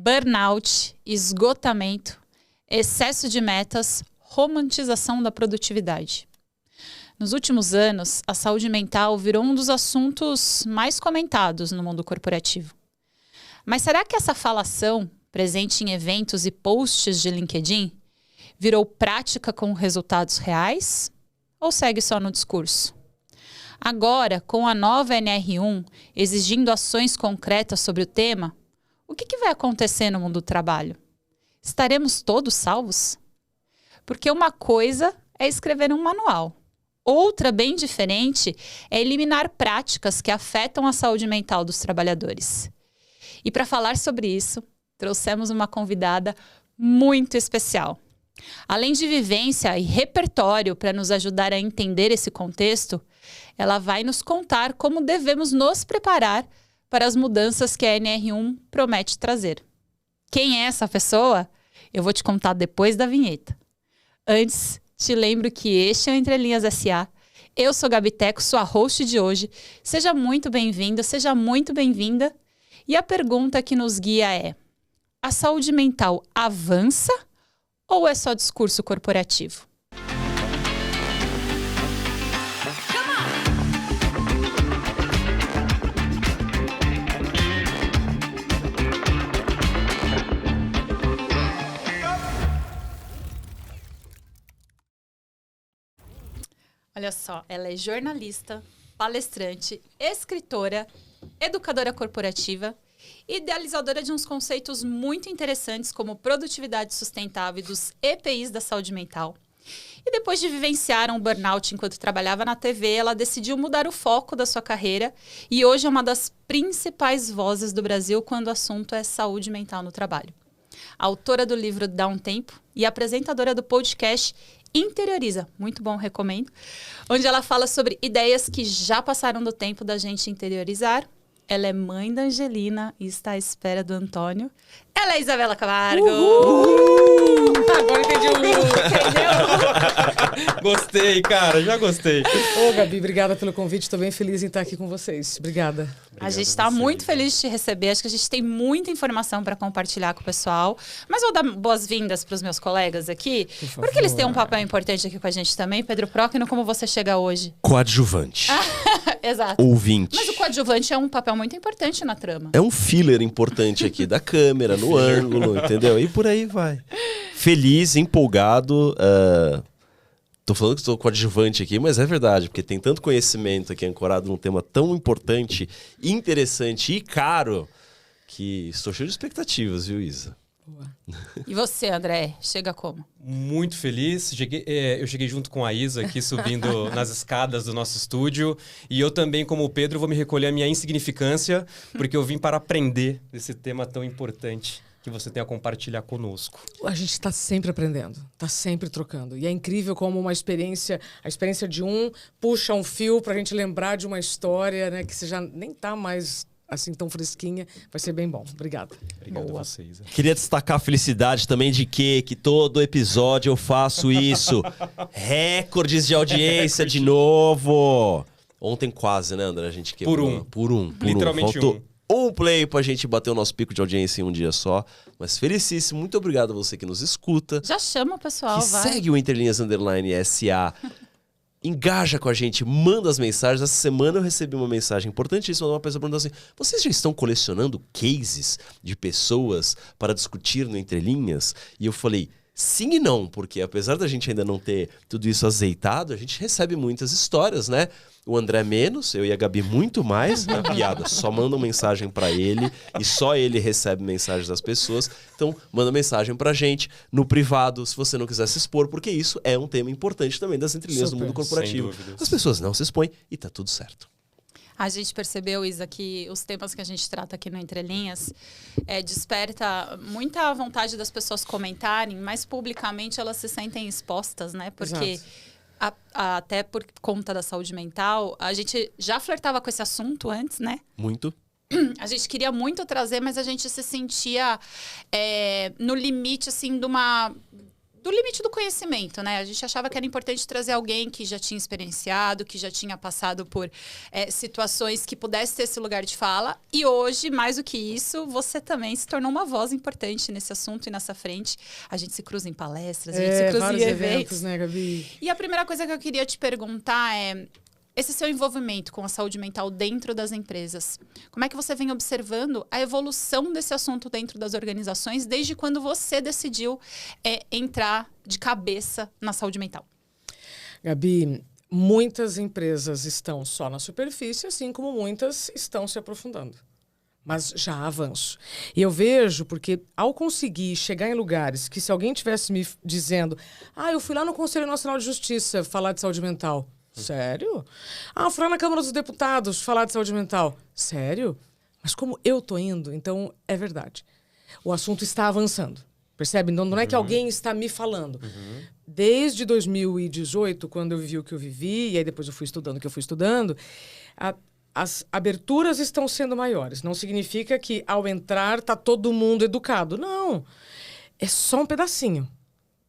burnout, esgotamento, excesso de metas, romantização da produtividade. Nos últimos anos, a saúde mental virou um dos assuntos mais comentados no mundo corporativo. Mas será que essa falação, presente em eventos e posts de LinkedIn, virou prática com resultados reais? Ou segue só no discurso? Agora, com a nova NR1 exigindo ações concretas sobre o tema, o que vai acontecer no mundo do trabalho? Estaremos todos salvos? Porque uma coisa é escrever um manual. Outra, bem diferente, é eliminar práticas que afetam a saúde mental dos trabalhadores. E para falar sobre isso, trouxemos uma convidada muito especial. Além de vivência e repertório para nos ajudar a entender esse contexto, ela vai nos contar como devemos nos preparar para as mudanças que a NR1 promete trazer. Quem é essa pessoa? Eu vou te contar depois da vinheta. Antes, te lembro que este é o Entre Linhas S.A. Eu sou Gabi Teco, sua host de hoje. Seja muito bem-vindo, seja muito bem-vinda. E a pergunta que nos guia é: a saúde mental avança ou é só discurso corporativo? Olha só, ela é jornalista, palestrante, escritora, educadora corporativa, idealizadora de uns conceitos muito interessantes como produtividade sustentável e dos EPIs da saúde mental. E depois de vivenciar um burnout enquanto trabalhava na TV, ela decidiu mudar o foco da sua carreira e hoje é uma das principais vozes do Brasil quando o assunto é saúde mental no trabalho. Autora do livro Dá um Tempo e apresentadora do podcast Interioriza, muito bom, recomendo, onde ela fala sobre ideias que já passaram do tempo da gente interiorizar. Ela é mãe da Angelina e está à espera do Antônio. Ela é Isabela Camargo! Uhul! Agora entendi o entendeu? Gostei, cara, já gostei. Ô, Gabi, obrigada pelo convite. Estou bem feliz em estar aqui com vocês. Obrigada. A gente está muito feliz de te receber. Acho que a gente tem muita informação para compartilhar com o pessoal. Mas vou dar boas-vindas para os meus colegas aqui, porque eles têm um papel importante aqui com a gente também. Pedro Próquino, como você chega hoje? Coadjuvante. Exato. Ouvinte. Mas o coadjuvante é um papel muito importante na trama. É um filler importante aqui da câmera, no ângulo, entendeu? E por aí vai. Feliz, empolgado. Tô falando que estou coadjuvante aqui, mas é verdade, porque tem tanto conhecimento aqui ancorado num tema tão importante, interessante e caro, que estou cheio de expectativas, viu, Isa? Boa. E você, André, chega como? Muito feliz. Eu cheguei junto com a Isa aqui, subindo nas escadas do nosso estúdio. E eu também, como o Pedro, vou me recolher a minha insignificância, porque eu vim para aprender desse tema tão importante que você tem a compartilhar conosco. A gente está sempre aprendendo, está sempre trocando. E é incrível como a experiência de um puxa um fio para a gente lembrar de uma história, né, que você já nem está mais assim tão fresquinha. Vai ser bem bom. Obrigado. Obrigado a vocês. Queria destacar a felicidade também de que todo episódio eu faço isso. Recordes de audiência de novo. Ontem quase, né, André? A gente quebrou. Por um. Literalmente Faltou um play pra gente bater o nosso pico de audiência em um dia só. Mas felicíssimo. Muito obrigado a você que nos escuta. Já chama o pessoal, que vai. segue o Entrelinhas _ SA. Engaja com a gente, manda as mensagens. Essa semana eu recebi uma mensagem importantíssima de uma pessoa perguntando assim: vocês já estão colecionando cases de pessoas para discutir no Entrelinhas? E eu falei: sim e não, porque apesar da gente ainda não ter tudo isso azeitado, a gente recebe muitas histórias, né? O André menos, eu e a Gabi muito mais, na piada, só mandam mensagem pra ele e só ele recebe mensagens das pessoas. Então, manda mensagem pra gente no privado, se você não quiser se expor, porque isso é um tema importante também das entrelinhas do mundo corporativo. As pessoas não se expõem e tá tudo certo. A gente percebeu, Isa, que os temas que a gente trata aqui no Entrelinhas desperta muita vontade das pessoas comentarem, mas publicamente elas se sentem expostas, né? Porque até por conta da saúde mental, a gente já flertava com esse assunto antes, né? Muito. A gente queria muito trazer, mas a gente se sentia no limite, assim, de uma do limite do conhecimento, né? A gente achava que era importante trazer alguém que já tinha experienciado, que já tinha passado por situações que pudesse ter esse lugar de fala. E hoje, mais do que isso, você também se tornou uma voz importante nesse assunto e nessa frente. A gente se cruza em palestras, a gente se cruza em eventos, né, Gabi? E a primeira coisa que eu queria te perguntar é esse seu envolvimento com a saúde mental dentro das empresas. Como é que você vem observando a evolução desse assunto dentro das organizações desde quando você decidiu entrar de cabeça na saúde mental? Gabi, muitas empresas estão só na superfície, assim como muitas estão se aprofundando. Mas já há avanço. E eu vejo, porque ao conseguir chegar em lugares que se alguém tivesse me dizendo eu fui lá no Conselho Nacional de Justiça falar de saúde mental. Sério? Fui lá na Câmara dos Deputados falar de saúde mental. Sério? Mas como eu tô indo, então é verdade. O assunto está avançando. Percebe? Não é que alguém está me falando. Desde 2018, quando eu vivi o que eu vivi, e aí depois eu fui estudando o que eu fui estudando, as aberturas estão sendo maiores. Não significa que ao entrar tá todo mundo educado. Não. É só um pedacinho.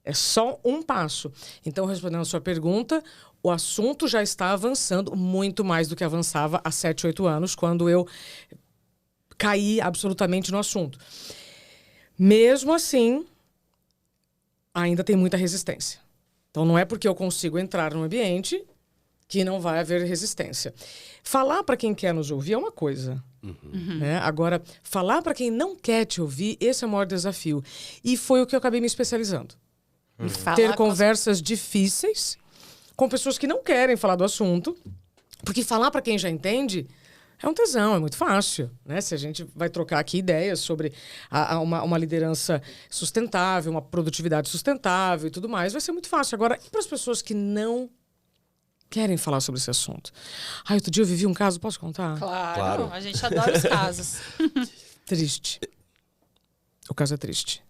É só um passo. Então, respondendo a sua pergunta, o assunto já está avançando muito mais do que avançava há 7, 8 anos, quando eu caí absolutamente no assunto. Mesmo assim, ainda tem muita resistência. Então, não é porque eu consigo entrar no ambiente que não vai haver resistência. Falar para quem quer nos ouvir é uma coisa. Né? Agora, falar para quem não quer te ouvir, esse é o maior desafio. E foi o que eu acabei me especializando. Ter conversas difíceis com pessoas que não querem falar do assunto, porque falar para quem já entende é um tesão, é muito fácil, né? Se a gente vai trocar aqui ideias sobre uma liderança sustentável, uma produtividade sustentável e tudo mais, vai ser muito fácil. Agora, e para as pessoas que não querem falar sobre esse assunto? Outro dia eu vivi um caso, posso contar? Claro. A gente adora os casos. Triste. O caso é triste.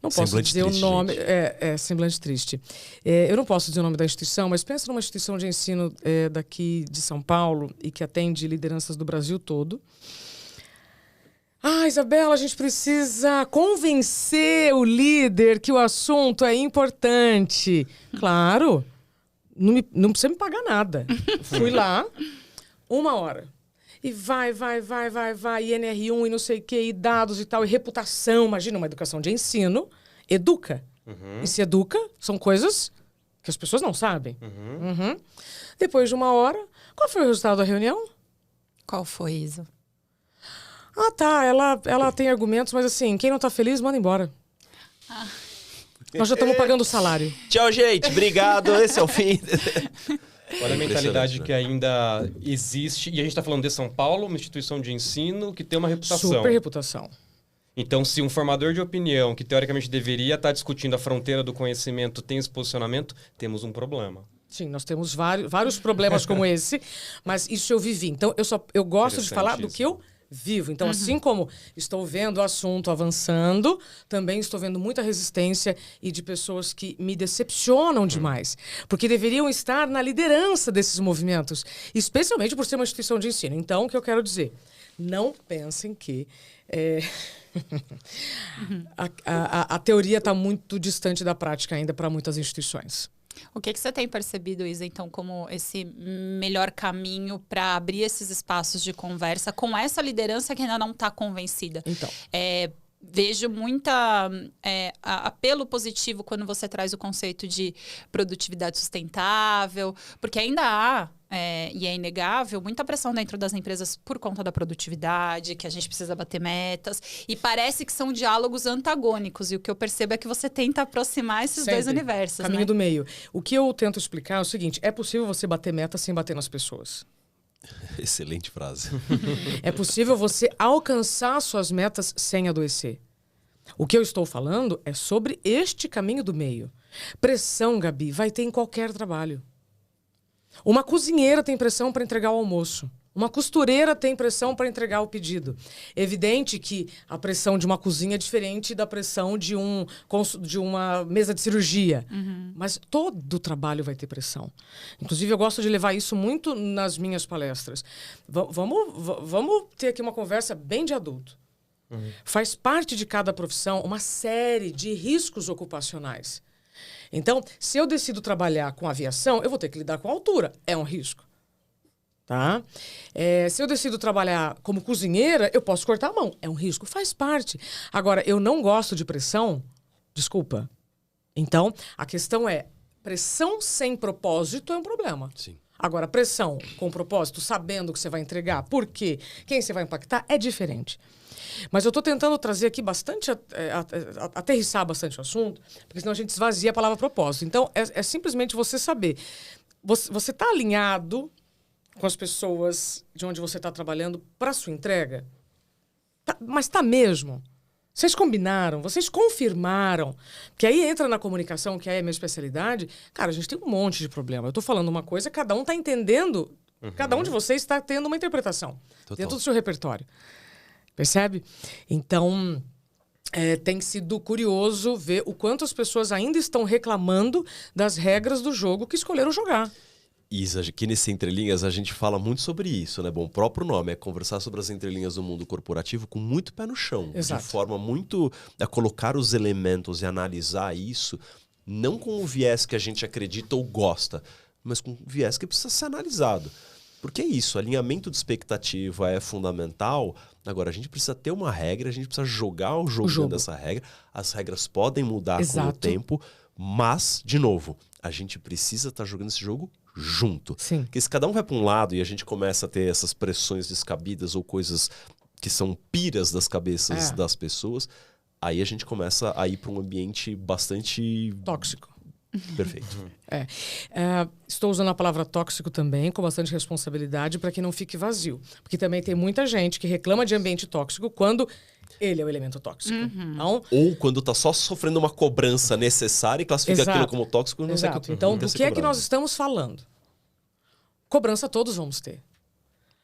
Não posso Semblante dizer triste, o nome. gente. Semblante triste. Eu não posso dizer o nome da instituição, mas pensa numa instituição de ensino daqui de São Paulo e que atende lideranças do Brasil todo. Isabela, a gente precisa convencer o líder que o assunto é importante. Claro, não precisa me pagar nada. Fui lá, 1 hora. E vai, e NR1 e não sei o quê, e dados e tal, e reputação. Imagina, uma educação de ensino, educa. E se educa, são coisas que as pessoas não sabem. Depois de 1 hora, qual foi o resultado da reunião? Qual foi, Isa? Ela tem argumentos, mas assim, quem não tá feliz, manda embora. Nós já estamos pagando o salário. Tchau, gente. Obrigado. Esse é o fim. Olha a mentalidade que ainda existe. E a gente está falando de São Paulo, uma instituição de ensino que tem uma reputação. Super reputação. Então, se um formador de opinião, que teoricamente deveria estar discutindo a fronteira do conhecimento, tem esse posicionamento, temos um problema. Sim, nós temos vários problemas como esse, mas isso eu vivi. Então, eu gosto de falar do que eu vivo. Então, assim como estou vendo o assunto avançando, também estou vendo muita resistência e de pessoas que me decepcionam demais. Porque deveriam estar na liderança desses movimentos, especialmente por ser uma instituição de ensino. Então, o que eu quero dizer? Não pensem que a teoria está muito distante da prática ainda para muitas instituições. O que você tem percebido, Isa, então, como esse melhor caminho para abrir esses espaços de conversa com essa liderança que ainda não está convencida? Então. Vejo muita apelo positivo quando você traz o conceito de produtividade sustentável, porque ainda há, e é inegável, muita pressão dentro das empresas por conta da produtividade, que a gente precisa bater metas, e parece que são diálogos antagônicos, e o que eu percebo é que você tenta aproximar esses dois universos. Caminho, né? Do meio. O que eu tento explicar é o seguinte, é possível você bater meta sem bater nas pessoas. Excelente frase. É possível você alcançar suas metas sem adoecer. O que eu estou falando é sobre este caminho do meio. Pressão, Gabi, vai ter em qualquer trabalho. Uma cozinheira tem pressão para entregar o almoço. Uma costureira tem pressão para entregar o pedido. É evidente que a pressão de uma cozinha é diferente da pressão de uma mesa de cirurgia. Mas todo trabalho vai ter pressão. Inclusive, eu gosto de levar isso muito nas minhas palestras. Vamos ter aqui uma conversa bem de adulto. Faz parte de cada profissão uma série de riscos ocupacionais. Então, se eu decido trabalhar com aviação, eu vou ter que lidar com a altura. É um risco. Tá? Se eu decido trabalhar como cozinheira, eu posso cortar a mão. É um risco. Faz parte. Agora, eu não gosto de pressão. Desculpa. Então, a questão é, pressão sem propósito é um problema. Sim. Agora, pressão com propósito, sabendo o que você vai entregar, por quê, quem você vai impactar, é diferente. Mas eu estou tentando trazer aqui bastante, aterrissar bastante o assunto, porque senão a gente esvazia a palavra propósito. Então, é simplesmente você saber. Você está alinhado com as pessoas de onde você está trabalhando para a sua entrega? Mas está mesmo? Vocês combinaram, vocês confirmaram. Que aí entra na comunicação, que aí é a minha especialidade. Cara, a gente tem um monte de problema. Eu estou falando uma coisa, cada um está entendendo, cada um de vocês está tendo uma interpretação dentro do seu repertório. Percebe? Então, tem sido curioso ver o quanto as pessoas ainda estão reclamando das regras do jogo que escolheram jogar. Isa, aqui nesse Entrelinhas a gente fala muito sobre isso, né? Bom, o próprio nome é conversar sobre as entrelinhas do mundo corporativo com muito pé no chão. Exato. De forma muito a colocar os elementos e analisar isso, não com o viés que a gente acredita ou gosta, mas com o viés que precisa ser analisado. Porque é isso, alinhamento de expectativa é fundamental. Agora, a gente precisa ter uma regra, a gente precisa jogar o jogo dentro dessa regra. As regras podem mudar com o tempo, mas, de novo, a gente precisa estar jogando esse jogo junto. Sim. Porque se cada um vai para um lado e a gente começa a ter essas pressões descabidas ou coisas que são piras das cabeças das pessoas, aí a gente começa a ir para um ambiente bastante... tóxico. Perfeito. Estou usando a palavra tóxico também, com bastante responsabilidade, para que não fique vazio. Porque também tem muita gente que reclama de ambiente tóxico quando ele é o elemento tóxico. Então, ou quando está só sofrendo uma cobrança necessária e classifica aquilo como tóxico. Não sei que então, do que é que nós estamos falando? Cobrança todos vamos ter.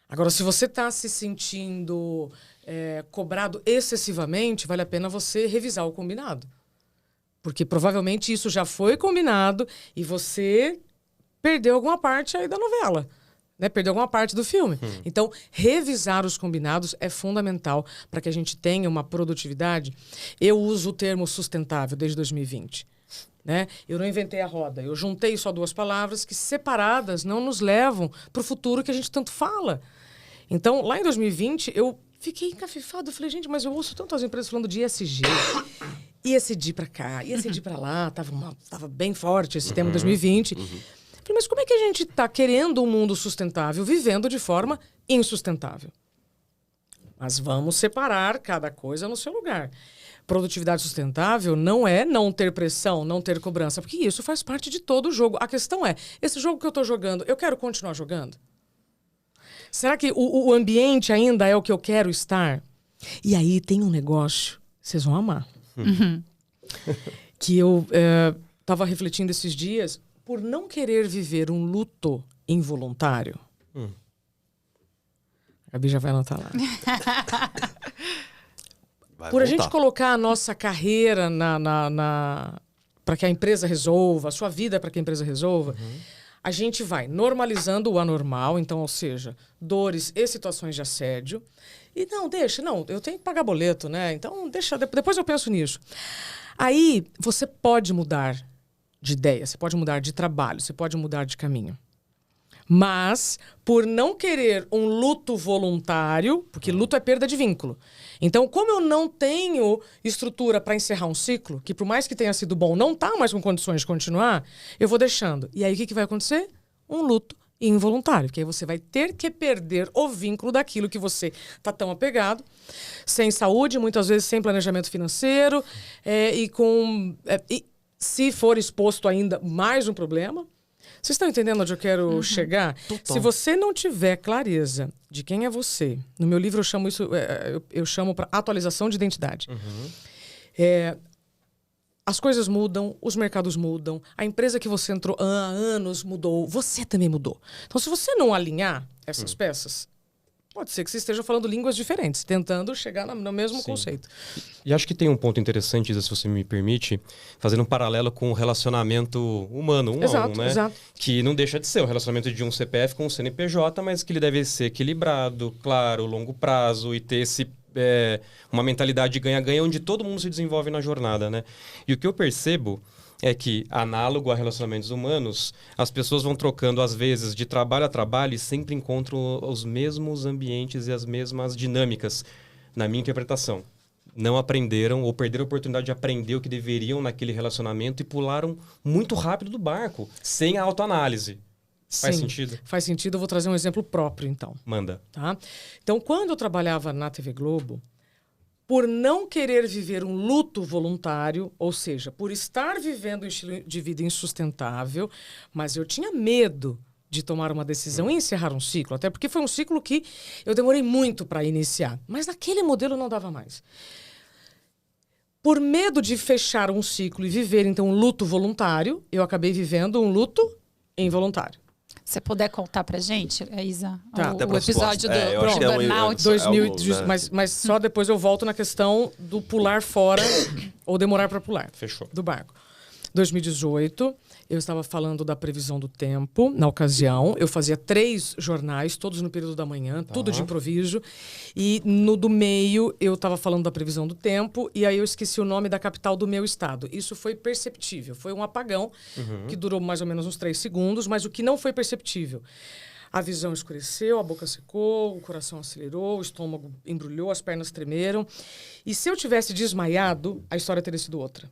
Agora, se você está se sentindo cobrado excessivamente, vale a pena você revisar o combinado. Porque provavelmente isso já foi combinado e você perdeu alguma parte aí da novela, né? Perdeu alguma parte do filme. Então, revisar os combinados é fundamental para que a gente tenha uma produtividade. Eu uso o termo sustentável desde 2020. Né? Eu não inventei a roda. Eu juntei só duas palavras que, separadas, não nos levam para o futuro que a gente tanto fala. Então, lá em 2020, eu fiquei encafifado. Eu falei, gente, mas eu ouço tanto as empresas falando de ESG. ESG para cá, ESG para lá, tava bem forte esse tema em 2020. Falei, mas como é que a gente está querendo um mundo sustentável, vivendo de forma insustentável? Mas vamos separar cada coisa no seu lugar. Produtividade sustentável não é não ter pressão, não ter cobrança, porque isso faz parte de todo o jogo. A questão é, esse jogo que eu estou jogando, eu quero continuar jogando? Será que o ambiente ainda é o que eu quero estar? E aí tem um negócio, vocês vão amar. Que eu estava refletindo esses dias, por não querer viver um luto involuntário. A Gabi já vai anotar lá. Por a gente colocar a nossa carreira para que a empresa resolva, a sua vida para que a empresa resolva, a gente vai normalizando o anormal, então, ou seja, dores e situações de assédio. E eu tenho que pagar boleto, né? Então, depois eu penso nisso. Aí, você pode mudar de ideia, você pode mudar de trabalho, você pode mudar de caminho. Mas, por não querer um luto voluntário, porque luto é perda de vínculo. Então, como eu não tenho estrutura para encerrar um ciclo, que por mais que tenha sido bom, não está mais com condições de continuar, eu vou deixando. E aí, o que vai acontecer? Um luto involuntário, porque aí você vai ter que perder o vínculo daquilo que você está tão apegado, sem saúde, muitas vezes sem planejamento financeiro, e se for exposto ainda, mais um problema. Vocês estão entendendo onde eu quero chegar? Total. Se você não tiver clareza de quem é você, no meu livro eu chamo isso, eu chamo para atualização de identidade. As coisas mudam, os mercados mudam, a empresa que você entrou há anos mudou, você também mudou. Então, se você não alinhar essas peças, pode ser que você esteja falando línguas diferentes, tentando chegar no mesmo conceito. E acho que tem um ponto interessante, Isa, se você me permite, fazendo um paralelo com o relacionamento humano, a um, né? Exato. Que não deixa de ser um relacionamento de um CPF com um CNPJ, mas que ele deve ser equilibrado, claro, longo prazo e ter esse uma mentalidade de ganha-ganha, onde todo mundo se desenvolve na jornada, né? E o que eu percebo é que, análogo a relacionamentos humanos, as pessoas vão trocando, às vezes, de trabalho a trabalho e sempre encontram os mesmos ambientes e as mesmas dinâmicas, na minha interpretação. Não aprenderam ou perderam a oportunidade de aprender o que deveriam naquele relacionamento e pularam muito rápido do barco, sem a autoanálise. Faz Sim, sentido? Faz sentido. Eu vou trazer um exemplo próprio, então. Manda. Tá? Então, quando eu trabalhava na TV Globo, por não querer viver um luto voluntário, ou seja, por estar vivendo um estilo de vida insustentável, mas eu tinha medo de tomar uma decisão e encerrar um ciclo, até porque foi um ciclo que eu demorei muito para iniciar, mas naquele modelo não dava mais. Por medo de fechar um ciclo e viver, então, um luto voluntário, eu acabei vivendo um luto involuntário. Se puder contar pra gente, Isa, Tá. o episódio do eu acho que é um- burnout. 2000, né? mas só depois eu volto na questão do pular fora ou demorar para pular. Fechou. Do barco. 2018, eu estava falando da previsão do tempo, na ocasião. Eu fazia 3 jornais, todos no período da manhã, tudo de improviso. E no do meio, eu estava falando da previsão do tempo, e aí eu esqueci o nome da capital do meu estado. Isso foi perceptível. Foi um apagão que durou mais ou menos uns 3 segundos, mas o que não foi perceptível? A visão escureceu, a boca secou, o coração acelerou, o estômago embrulhou, as pernas tremeram. E se eu tivesse desmaiado, a história teria sido outra.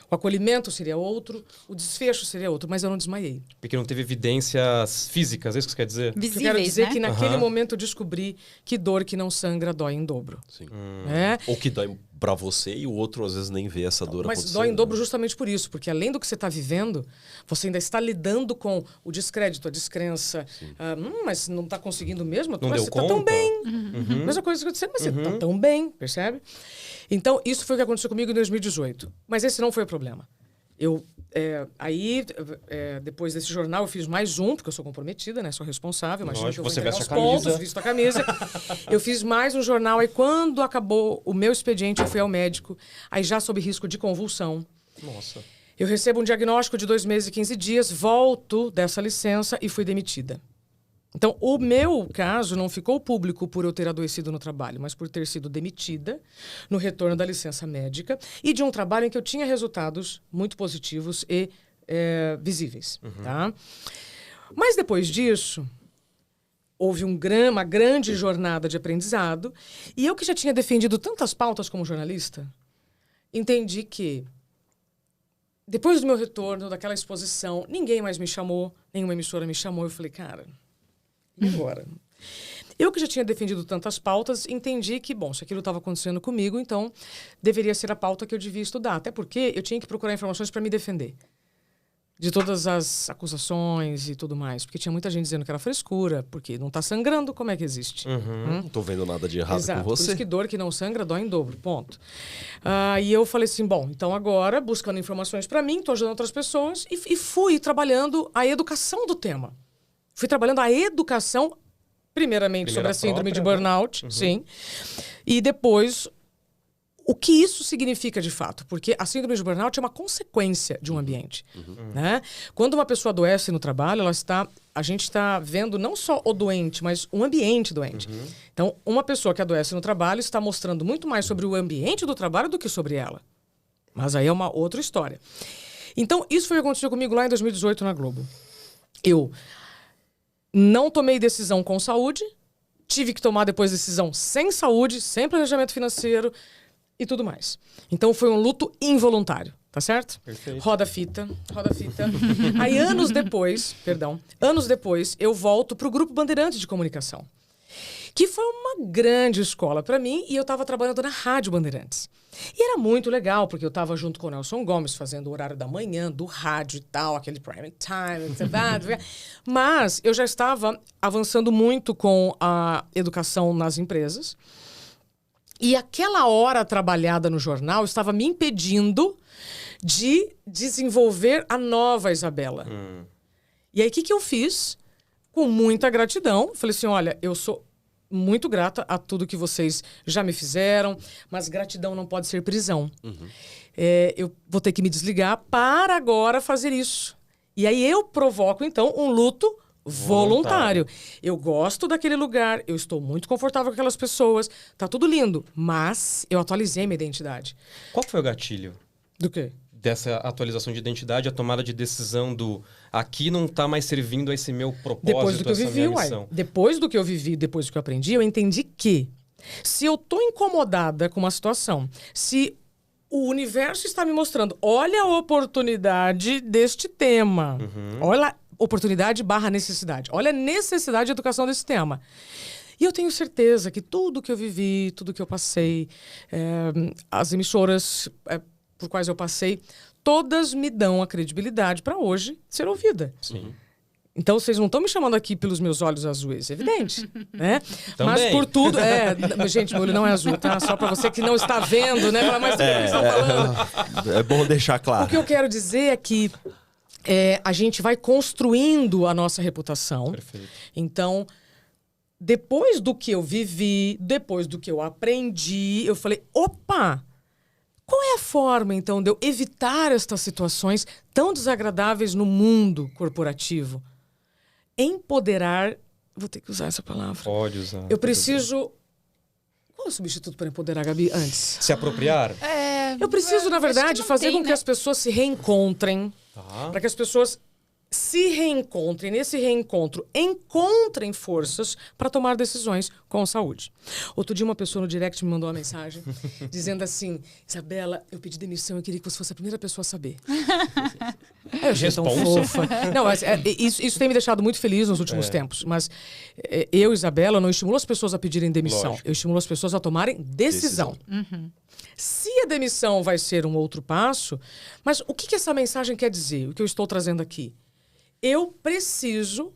O acolhimento seria outro, o desfecho seria outro, mas eu não desmaiei. Porque não teve evidências físicas, é isso que você quer dizer? Eu quero Visíveis, dizer né? que naquele momento eu descobri que dor que não sangra dói em dobro. Sim. Né? Ou que dói pra você e o outro às vezes nem vê essa dor Mas acontecendo. dói em dobro justamente por isso, porque além do que você está vivendo, você ainda está lidando com o descrédito, a descrença. Mas não está conseguindo mesmo? Não Mas deu você está tão conta? bem. Mesma coisa que eu disse, mas você está tão bem, percebe? Então, isso foi o que aconteceu comigo em 2018. Mas esse não foi o problema. Depois desse jornal, eu fiz mais um, porque eu sou comprometida, né? Sou responsável, mas Lógico, eu vou você entregar veste os a camisa. pontos, visto a camisa. Eu fiz mais um jornal, aí quando acabou o meu expediente, eu fui ao médico, aí já sob risco de convulsão. Nossa. Eu recebo um diagnóstico de 2 meses e 15 dias, volto dessa licença e fui demitida. Então, o meu caso não ficou público por eu ter adoecido no trabalho, mas por ter sido demitida no retorno da licença médica e de um trabalho em que eu tinha resultados muito positivos e visíveis. Tá? Mas depois disso, houve uma grande jornada de aprendizado e eu que já tinha defendido tantas pautas como jornalista, entendi que depois do meu retorno, daquela exposição, ninguém mais me chamou, nenhuma emissora me chamou. Eu falei, cara, e agora? Eu que já tinha defendido tantas pautas, entendi que, bom, se aquilo estava acontecendo comigo, então deveria ser a pauta que eu devia estudar. Até porque eu tinha que procurar informações para me defender de todas as acusações e tudo mais. Porque tinha muita gente dizendo que era frescura, porque não está sangrando, como é que existe? Não tô vendo nada de errado Exato, com por você. isso que dor que não sangra dói em dobro, ponto. E eu falei assim, bom, então agora, buscando informações para mim, estou ajudando outras pessoas, e fui trabalhando a educação do tema. Fui trabalhando a educação, primeiramente sobre a síndrome de burnout, sim, e depois o que isso significa de fato, porque a síndrome de burnout é uma consequência de um ambiente. Né? Quando uma pessoa adoece no trabalho, a gente está vendo não só o doente, mas um ambiente doente. Então, uma pessoa que adoece no trabalho está mostrando muito mais sobre o ambiente do trabalho do que sobre ela. Mas aí é uma outra história. Então, isso foi o que aconteceu comigo lá em 2018 na Globo. Eu não tomei decisão com saúde, tive que tomar depois decisão sem saúde, sem planejamento financeiro e tudo mais. Então foi um luto involuntário, tá certo? Perfeito. Roda a fita. Aí anos depois, eu volto pro Grupo Bandeirantes de Comunicação, que foi uma grande escola para mim, e eu estava trabalhando na Rádio Bandeirantes. E era muito legal, porque eu estava junto com o Nelson Gomes, fazendo o horário da manhã, do rádio e tal, aquele prime time, etc. Mas eu já estava avançando muito com a educação nas empresas. E aquela hora trabalhada no jornal estava me impedindo de desenvolver a nova Isabela. E aí, o que eu fiz? Com muita gratidão, falei assim, olha, eu sou muito grata a tudo que vocês já me fizeram, mas gratidão não pode ser prisão. Eu vou ter que me desligar para agora fazer isso. E aí eu provoco, então, um luto voluntário. Eu gosto daquele lugar, eu estou muito confortável com aquelas pessoas, tá tudo lindo, mas eu atualizei minha identidade. Qual foi o gatilho Do quê? dessa atualização de identidade, a tomada de decisão do aqui não tá mais servindo a esse meu propósito, Depois do que eu essa vivi, minha uai. missão? Depois do que eu vivi, depois do que eu aprendi, eu entendi que se eu tô incomodada com uma situação, se o universo está me mostrando, olha a oportunidade deste tema. Olha a oportunidade / necessidade. Olha a necessidade de educação desse tema. E eu tenho certeza que tudo que eu vivi, tudo que eu passei, as emissoras por quais eu passei, todas me dão a credibilidade para hoje ser ouvida. Sim. Então, vocês não estão me chamando aqui pelos meus olhos azuis, é evidente, né? Também. Mas por tudo... gente, meu olho não é azul, tá? Só para você que não está vendo, né? Fala, mas o que eles estão falando? É bom deixar claro. O que eu quero dizer é que a gente vai construindo a nossa reputação. Perfeito. Então, depois do que eu vivi, depois do que eu aprendi, eu falei, opa! Qual é a forma, então, de eu evitar estas situações tão desagradáveis no mundo corporativo? Empoderar... Vou ter que usar essa palavra. Pode usar. Eu preciso... Qual é o substituto para empoderar, Gabi, antes? Se apropriar? Eu preciso, na verdade, fazer com que né? as pessoas se reencontrem. Tá. Para que as pessoas se reencontrem, nesse reencontro, encontrem forças para tomar decisões com saúde. Outro dia, uma pessoa no direct me mandou uma mensagem dizendo assim: Isabela, eu pedi demissão, eu queria que você fosse a primeira pessoa a saber. Eu achei tão fofa. Não, mas, isso tem me deixado muito feliz nos últimos tempos. Mas eu, Isabela, não estimulo as pessoas a pedirem demissão. Lógico. Eu estimulo as pessoas a tomarem decisão. Se a demissão vai ser um outro passo, mas o que essa mensagem quer dizer? O que eu estou trazendo aqui? Eu preciso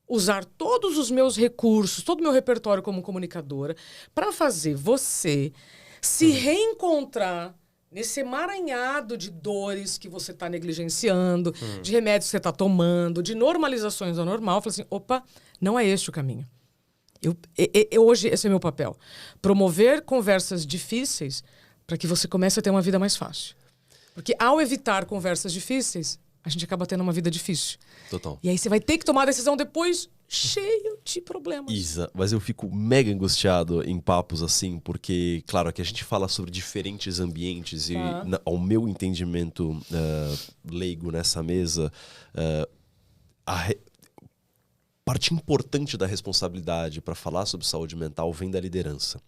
usar todos os meus recursos, todo o meu repertório como comunicadora, para fazer você se reencontrar nesse emaranhado de dores que você está negligenciando, de remédios que você está tomando, de normalizações do normal. Fala assim, opa, não é este o caminho. Hoje, esse é meu papel. Promover conversas difíceis para que você comece a ter uma vida mais fácil. Porque ao evitar conversas difíceis, a gente acaba tendo uma vida difícil. Total. E aí você vai ter que tomar a decisão depois cheio de problemas. Isa, mas eu fico mega angustiado em papos assim, porque, claro, aqui a gente fala sobre diferentes ambientes e, ao meu entendimento leigo nessa mesa, parte importante da responsabilidade para falar sobre saúde mental vem da liderança.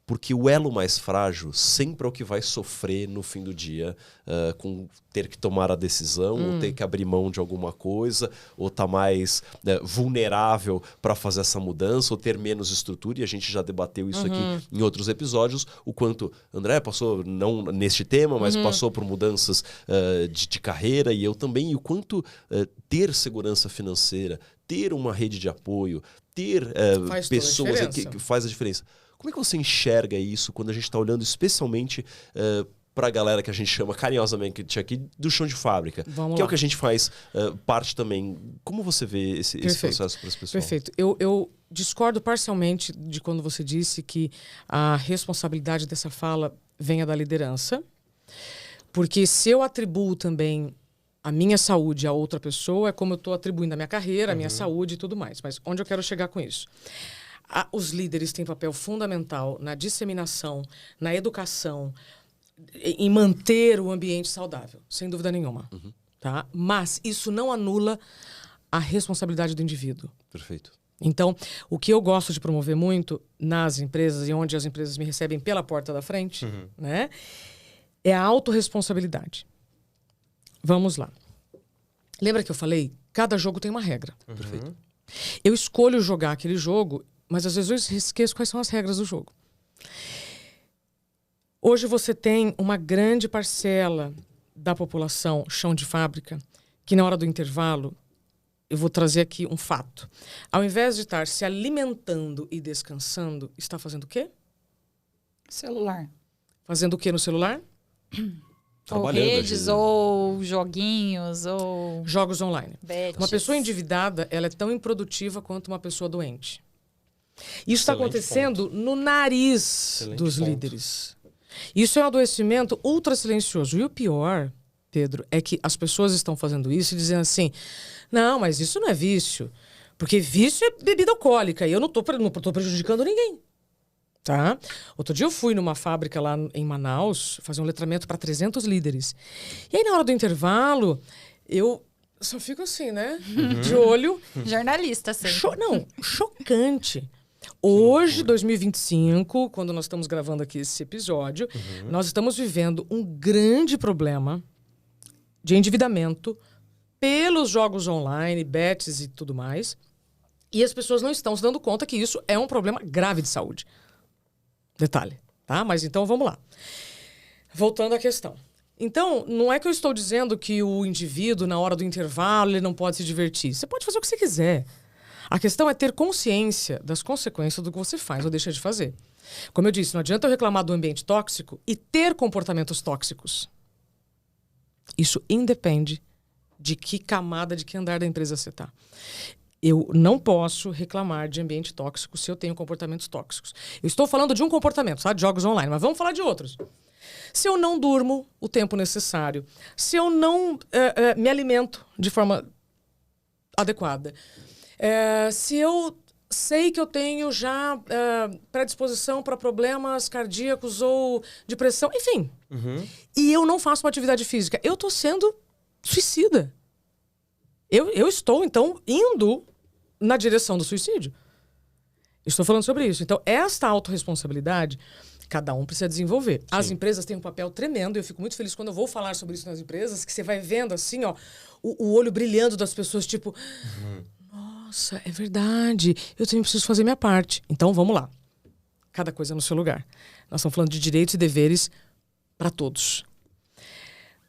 Porque o elo mais frágil sempre é o que vai sofrer no fim do dia com ter que tomar a decisão, ou ter que abrir mão de alguma coisa, ou tá mais vulnerável para fazer essa mudança, ou ter menos estrutura. E a gente já debateu isso aqui em outros episódios, o quanto André passou, não neste tema, mas passou por mudanças de carreira, e eu também, e o quanto ter segurança financeira, ter uma rede de apoio, ter pessoas que faz a diferença. Como é que você enxerga isso quando a gente está olhando especialmente para a galera que a gente chama carinhosamente aqui do chão de fábrica? Vamos que lá. é o que a gente faz parte também. Como você vê esse processo para as pessoas? Perfeito. Eu discordo parcialmente de quando você disse que a responsabilidade dessa fala venha da liderança. Porque se eu atribuo também a minha saúde a outra pessoa, é como eu estou atribuindo a minha carreira, a minha saúde e tudo mais. Mas onde eu quero chegar com isso? Os líderes têm papel fundamental na disseminação, na educação, em manter o ambiente saudável, sem dúvida nenhuma. Tá? Mas isso não anula a responsabilidade do indivíduo. Perfeito. Então, o que eu gosto de promover muito nas empresas e onde as empresas me recebem pela porta da frente, né, é a autorresponsabilidade. Vamos lá. Lembra que eu falei? Cada jogo tem uma regra. Perfeito. Eu escolho jogar aquele jogo, mas às vezes eu esqueço quais são as regras do jogo. Hoje você tem uma grande parcela da população chão de fábrica que na hora do intervalo, eu vou trazer aqui um fato. Ao invés de estar se alimentando e descansando, está fazendo o quê? Celular. Fazendo o quê no celular? Ou redes, ou joguinhos, ou... Jogos online. Betes. Uma pessoa endividada, ela é tão improdutiva quanto uma pessoa doente. Isso está acontecendo no nariz dos líderes. Isso é um adoecimento ultra silencioso. E o pior Pedro, é que as pessoas estão fazendo isso e dizendo assim, não, mas isso não é vício. Porque vício é bebida alcoólica e eu não tô prejudicando ninguém. Tá? Outro dia eu fui numa fábrica lá em Manaus fazer um letramento para 300 líderes. E aí, na hora do intervalo, eu só fico assim, né? De olho. Jornalista, sempre. Não, chocante. Hoje, 2025, quando nós estamos gravando aqui esse episódio, nós estamos vivendo um grande problema de endividamento pelos jogos online, bets e tudo mais. E as pessoas não estão se dando conta que isso é um problema grave de saúde. Detalhe, tá? Mas então vamos lá. Voltando à questão. Então, não é que eu estou dizendo que o indivíduo, na hora do intervalo, ele não pode se divertir. Você pode fazer o que você quiser. A questão é ter consciência das consequências do que você faz ou deixa de fazer. Como eu disse, não adianta eu reclamar do ambiente tóxico e ter comportamentos tóxicos. Isso independe de que camada, de que andar da empresa você está. Eu não posso reclamar de ambiente tóxico se eu tenho comportamentos tóxicos. Eu estou falando de um comportamento, tá? De jogos online, mas vamos falar de outros. Se eu não durmo o tempo necessário, se eu não me alimento de forma adequada, se eu sei que eu tenho já predisposição para problemas cardíacos ou depressão, enfim, e eu não faço uma atividade física, eu estou sendo suicida. Eu estou, então, indo na direção do suicídio. Estou falando sobre isso. Então, esta autorresponsabilidade, cada um precisa desenvolver. Sim. As empresas têm um papel tremendo. Eu fico muito feliz quando eu vou falar sobre isso nas empresas, que você vai vendo, assim, ó, o olho brilhando das pessoas, tipo, nossa, é verdade, eu também preciso fazer minha parte. Então, vamos lá. Cada coisa no seu lugar. Nós estamos falando de direitos e deveres para todos.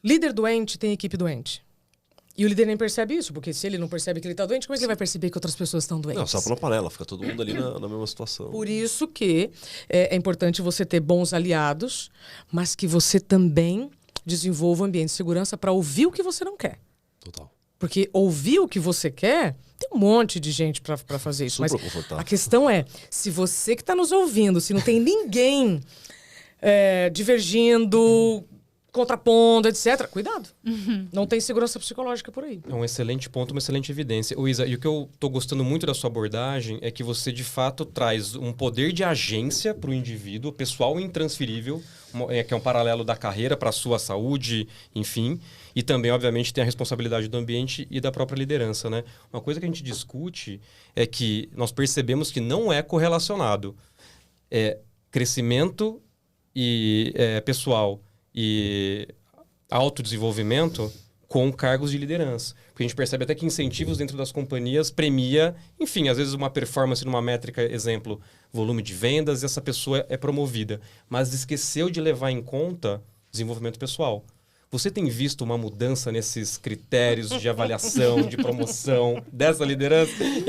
Líder doente tem equipe doente. E o líder nem percebe isso, porque se ele não percebe que ele está doente, como é que ele vai perceber que outras pessoas estão doentes? Não, só pela panela, fica todo mundo ali na mesma situação. Por isso que é importante você ter bons aliados, mas que você também desenvolva um ambiente de segurança para ouvir o que você não quer. Total. Porque ouvir o que você quer, tem um monte de gente para fazer isso. Super mas confortável. a questão é, se você que está nos ouvindo, se não tem ninguém divergindo, contrapondo, etc. Cuidado. Não tem segurança psicológica por aí. É um excelente ponto, uma excelente evidência. Ô, Isa, e o que eu tô gostando muito da sua abordagem é que você, de fato, traz um poder de agência para o indivíduo, pessoal intransferível, que é um paralelo da carreira para a sua saúde, enfim. E também, obviamente, tem a responsabilidade do ambiente e da própria liderança, né? Uma coisa que a gente discute é que nós percebemos que não é correlacionado. Crescimento e pessoal e autodesenvolvimento com cargos de liderança. Porque a gente percebe até que incentivos dentro das companhias premia, enfim, às vezes uma performance numa métrica, exemplo, volume de vendas, e essa pessoa é promovida. Mas esqueceu de levar em conta desenvolvimento pessoal. Você tem visto uma mudança nesses critérios de avaliação, de promoção dessa liderança? Enfim,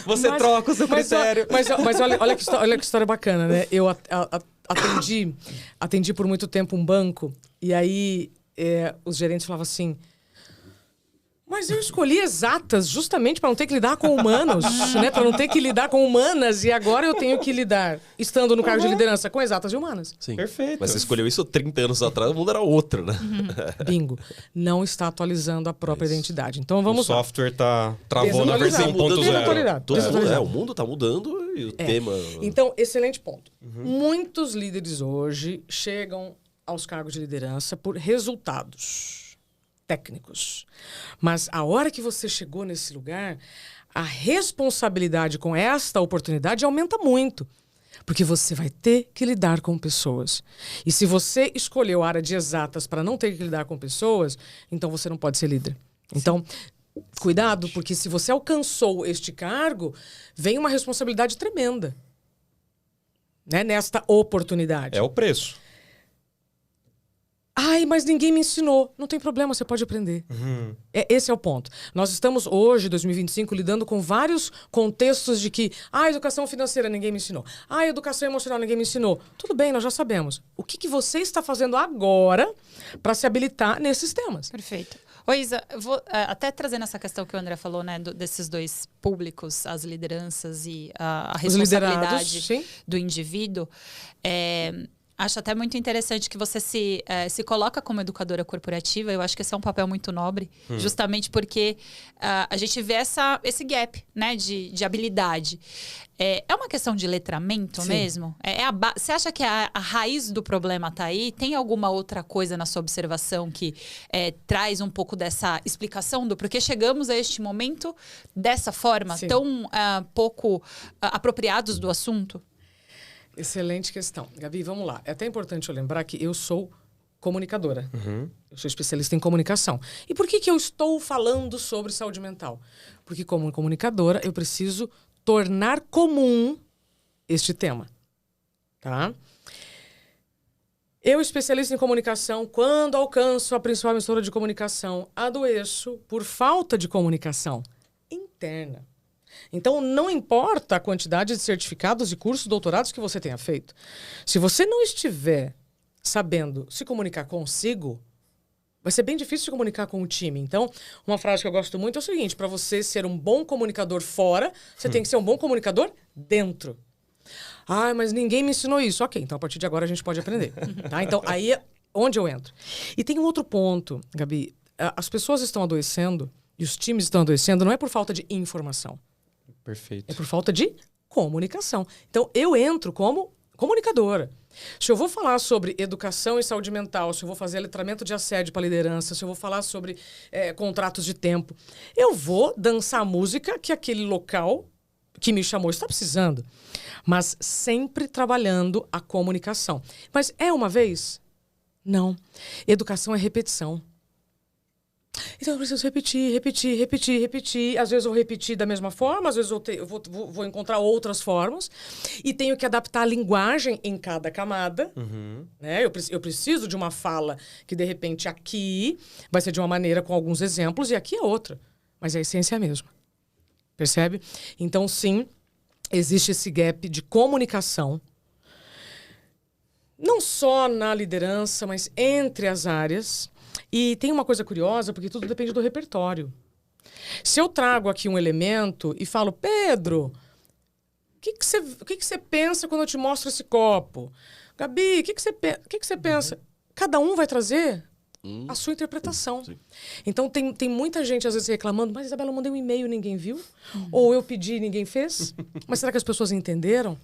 você troca o seu critério. Mas olha que história bacana, né? Eu atendi por muito tempo um banco e aí os gerentes falavam assim, mas eu escolhi exatas justamente para não ter que lidar com humanos, né? Para não ter que lidar com humanas e agora eu tenho que lidar, estando no cargo de liderança, com exatas e humanas. Sim. Perfeito. Mas você escolheu isso 30 anos atrás, o mundo era outro, né? Bingo. Não está atualizando a própria identidade. Então vamos lá. O software travou na versão 1.0. O mundo está mudando e o tema... Então, excelente ponto. Muitos líderes hoje chegam aos cargos de liderança por resultados técnicos. Mas a hora que você chegou nesse lugar, a responsabilidade com esta oportunidade aumenta muito. Porque você vai ter que lidar com pessoas. E se você escolheu a área de exatas para não ter que lidar com pessoas, então você não pode ser líder. Então, cuidado, porque se você alcançou este cargo, vem uma responsabilidade tremenda, né, nesta oportunidade. É o preço. Ai, mas ninguém me ensinou. Não tem problema, você pode aprender. Esse é o ponto. Nós estamos hoje, 2025, lidando com vários contextos de que educação financeira ninguém me ensinou. Educação emocional ninguém me ensinou. Tudo bem, nós já sabemos. O que você está fazendo agora para se habilitar nesses temas? Perfeito. Ô, Isa, eu vou até trazendo essa questão que o André falou, né, desses dois públicos, as lideranças e a responsabilidade do indivíduo. Acho até muito interessante que você se coloca como educadora corporativa. Eu acho que esse é um papel muito nobre, justamente porque a gente vê esse gap, né, de habilidade. É uma questão de letramento mesmo? Você acha que a raiz do problema está aí? Tem alguma outra coisa na sua observação que traz um pouco dessa explicação do porquê chegamos a este momento dessa forma, tão pouco apropriados do assunto? Excelente questão. Gabi, vamos lá. É até importante eu lembrar que eu sou comunicadora. Eu sou especialista em comunicação. E por que eu estou falando sobre saúde mental? Porque como comunicadora, eu preciso tornar comum este tema. Tá? Eu, especialista em comunicação, quando alcanço a principal emissora de comunicação, adoeço por falta de comunicação interna. Então, não importa a quantidade de certificados e cursos, doutorados que você tenha feito. Se você não estiver sabendo se comunicar consigo, vai ser bem difícil se comunicar com o time. Então, uma frase que eu gosto muito é o seguinte: para você ser um bom comunicador fora, você tem que ser um bom comunicador dentro. Ah, mas ninguém me ensinou isso. Ok, então a partir de agora a gente pode aprender. Tá? Então, aí é onde eu entro. E tem um outro ponto, Gabi. As pessoas estão adoecendo e os times estão adoecendo não é por falta de informação. Perfeito. É por falta de comunicação. Então, eu entro como comunicadora. Se eu vou falar sobre educação e saúde mental, se eu vou fazer letramento de assédio para liderança, se eu vou falar sobre contratos de tempo, eu vou dançar a música que aquele local que me chamou está precisando. Mas sempre trabalhando a comunicação. Mas é uma vez? Não. Educação é repetição. Então eu preciso repetir. Às vezes eu vou repetir da mesma forma, às vezes eu vou encontrar outras formas. E tenho que adaptar a linguagem em cada camada. Né? Eu preciso de uma fala que, de repente, aqui vai ser de uma maneira com alguns exemplos e aqui é outra. Mas a essência é a mesma. Percebe? Então, sim, existe esse gap de comunicação. Não só na liderança, mas entre as áreas. E tem uma coisa curiosa, porque tudo depende do repertório. Se eu trago aqui um elemento e falo: Pedro, o que você pensa quando eu te mostro esse copo? Gabi, o que você pensa? Cada um vai trazer a sua interpretação. Sim. Então, tem muita gente, às vezes, reclamando: mas, Isabela, eu mandei um e-mail e ninguém viu? Ou eu pedi e ninguém fez? Mas será que as pessoas entenderam?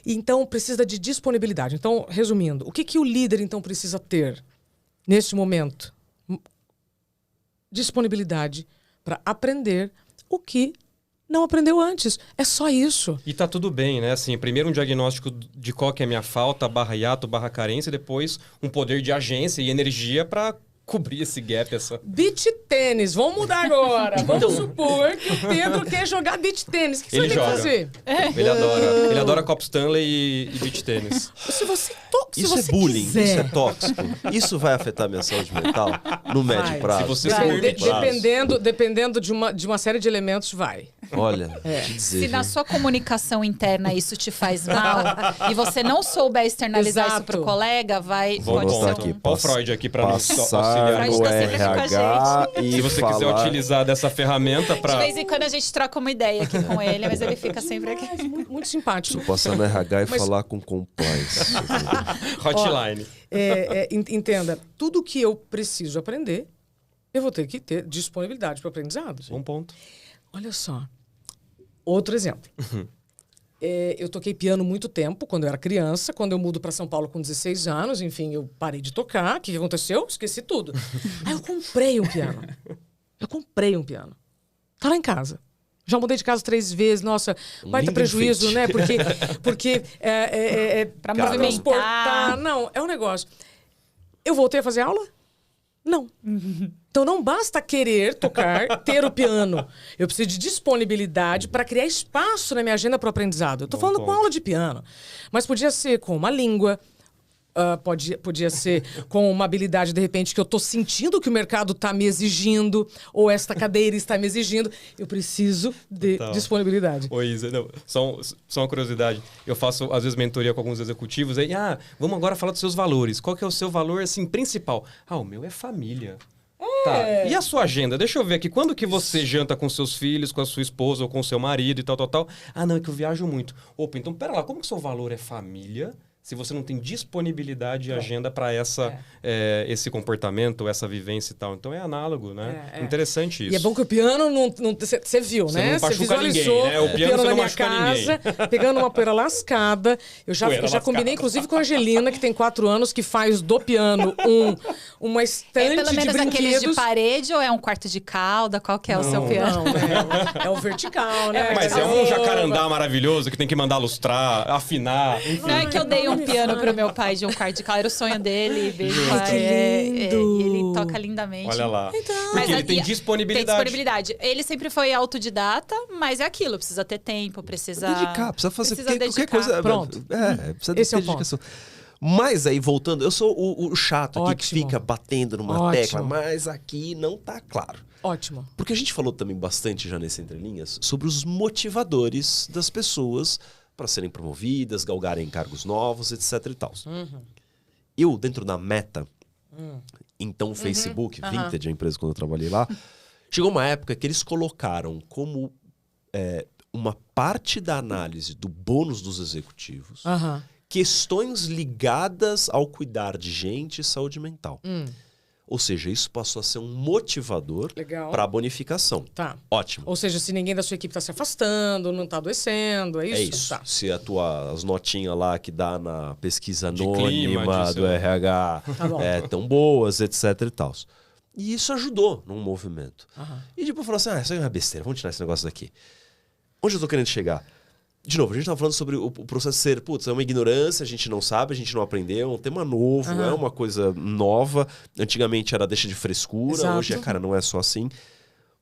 Então, precisa de disponibilidade. Então, resumindo, o que o líder, então, precisa ter neste momento? Disponibilidade para aprender o que não aprendeu antes. É só isso. E tá tudo bem, né? Assim, primeiro um diagnóstico de qual que é a minha falta, /hiato, /carência, e depois um poder de agência e energia para cobrir esse gap, Beach tênis, vamos mudar agora. Vamos supor que o Pedro quer jogar beach tênis. O que você vai ter que fazer? Ele adora Copa Stanley e beach tênis. Se você Isso é bullying, isso é tóxico. Isso vai afetar a minha saúde mental no médio prazo. Se você dependendo de uma série de elementos, vai. Olha, te dizer. Se na sua comunicação interna isso te faz mal e você não souber externalizar isso pro colega, pode ser aqui, Ó o Freud aqui para nos auxiliar. Freud tá sempre aqui com a gente. Se você quiser utilizar dessa ferramenta para... De vez em quando a gente troca uma ideia aqui com ele, mas ele fica sempre aqui. Muito simpático. Preciso passar no RH e falar com compliance. Hotline. Entenda, tudo que eu preciso aprender, eu vou ter que ter disponibilidade para o aprendizado. Um ponto. Olha só. Outro exemplo. Eu toquei piano muito tempo, quando eu era criança. Quando eu mudo para São Paulo com 16 anos, enfim, eu parei de tocar. O que aconteceu? Esqueci tudo. Aí eu comprei um piano. Tá lá em casa. Já mudei de casa 3 vezes. Nossa, baita prejuízo, enfeite. né? Porque Pra transportar. movimentar. Não, é um negócio. Eu voltei a fazer aula? Não. Então não basta querer tocar, ter o piano. Eu preciso de disponibilidade para criar espaço na minha agenda para o aprendizado. Eu estou falando com aula de piano. Mas podia ser com uma língua, podia ser com uma habilidade, de repente, que eu estou sentindo que o mercado está me exigindo, ou esta cadeira está me exigindo. Eu preciso de disponibilidade. Oi, Isa, não, só uma curiosidade. Eu faço, às vezes, mentoria com alguns executivos. Aí, vamos agora falar dos seus valores. Qual que é o seu valor, assim, principal? O meu é família. Tá. E a sua agenda? Deixa eu ver aqui. Quando que você janta com seus filhos, com a sua esposa ou com o seu marido e tal? Não, é que eu viajo muito. Opa, então pera lá. Como que o seu valor é família? se você não tem disponibilidade e agenda para esse comportamento, essa vivência e tal. Então é análogo, né? Interessante isso. E é bom que o piano você viu, Você né? não machuca visualizou ninguém, né? O piano você na não minha machuca casa, pegando uma poeira lascada. Eu já combinei, inclusive, com a Angelina, que tem 4 anos, que faz do piano uma estante pelo menos de brinquedos. aqueles de parede ou é um quarto de cauda? Qual que é o seu piano? Não, é o vertical, né? Mas é um jacarandá maravilhoso que tem que mandar lustrar, afinar, enfim. Não é que eu dei um piano pro meu pai de um quarto de cauda, era o sonho dele. Beijo, Ai, pai. que E lindo. ele toca lindamente. Olha lá. Então. Porque ele tem disponibilidade. Tem disponibilidade. Ele sempre foi autodidata, mas é aquilo, precisa ter tempo, precisa Dedicar, precisa fazer precisa qualquer dedicar. coisa. Pronto. Precisa Esse ter é o ponto. dedicação. Mas aí, voltando, eu sou o chato aqui que Ótimo. fica batendo numa Ótimo. tecla, mas aqui não tá claro. Ótimo. Porque a gente falou também bastante já nesse Entre Linhas sobre os motivadores das pessoas para serem promovidas, galgarem cargos novos, etc e tal. Eu, dentro da Meta, então o Facebook, Vintage, a empresa quando eu trabalhei lá, chegou uma época que eles colocaram como uma parte da análise do bônus dos executivos questões ligadas ao cuidar de gente e saúde mental. Ou seja, isso passou a ser um motivador para a bonificação. Tá. Ótimo. Ou seja, se ninguém da sua equipe está se afastando, não está adoecendo, é isso? É isso. Tá. Se as notinhas lá que dá na pesquisa De anônima clima, do RH bom. tão boas, etc e tal. E isso ajudou num movimento. E depois falou assim, isso aí é uma besteira, vamos tirar esse negócio daqui. Onde eu tô querendo chegar? De novo, a gente tava falando sobre o processo de ser, é uma ignorância, a gente não sabe, a gente não aprendeu, é um tema novo, é uma coisa nova. Antigamente era deixa de frescura, Exato. hoje, não é só assim.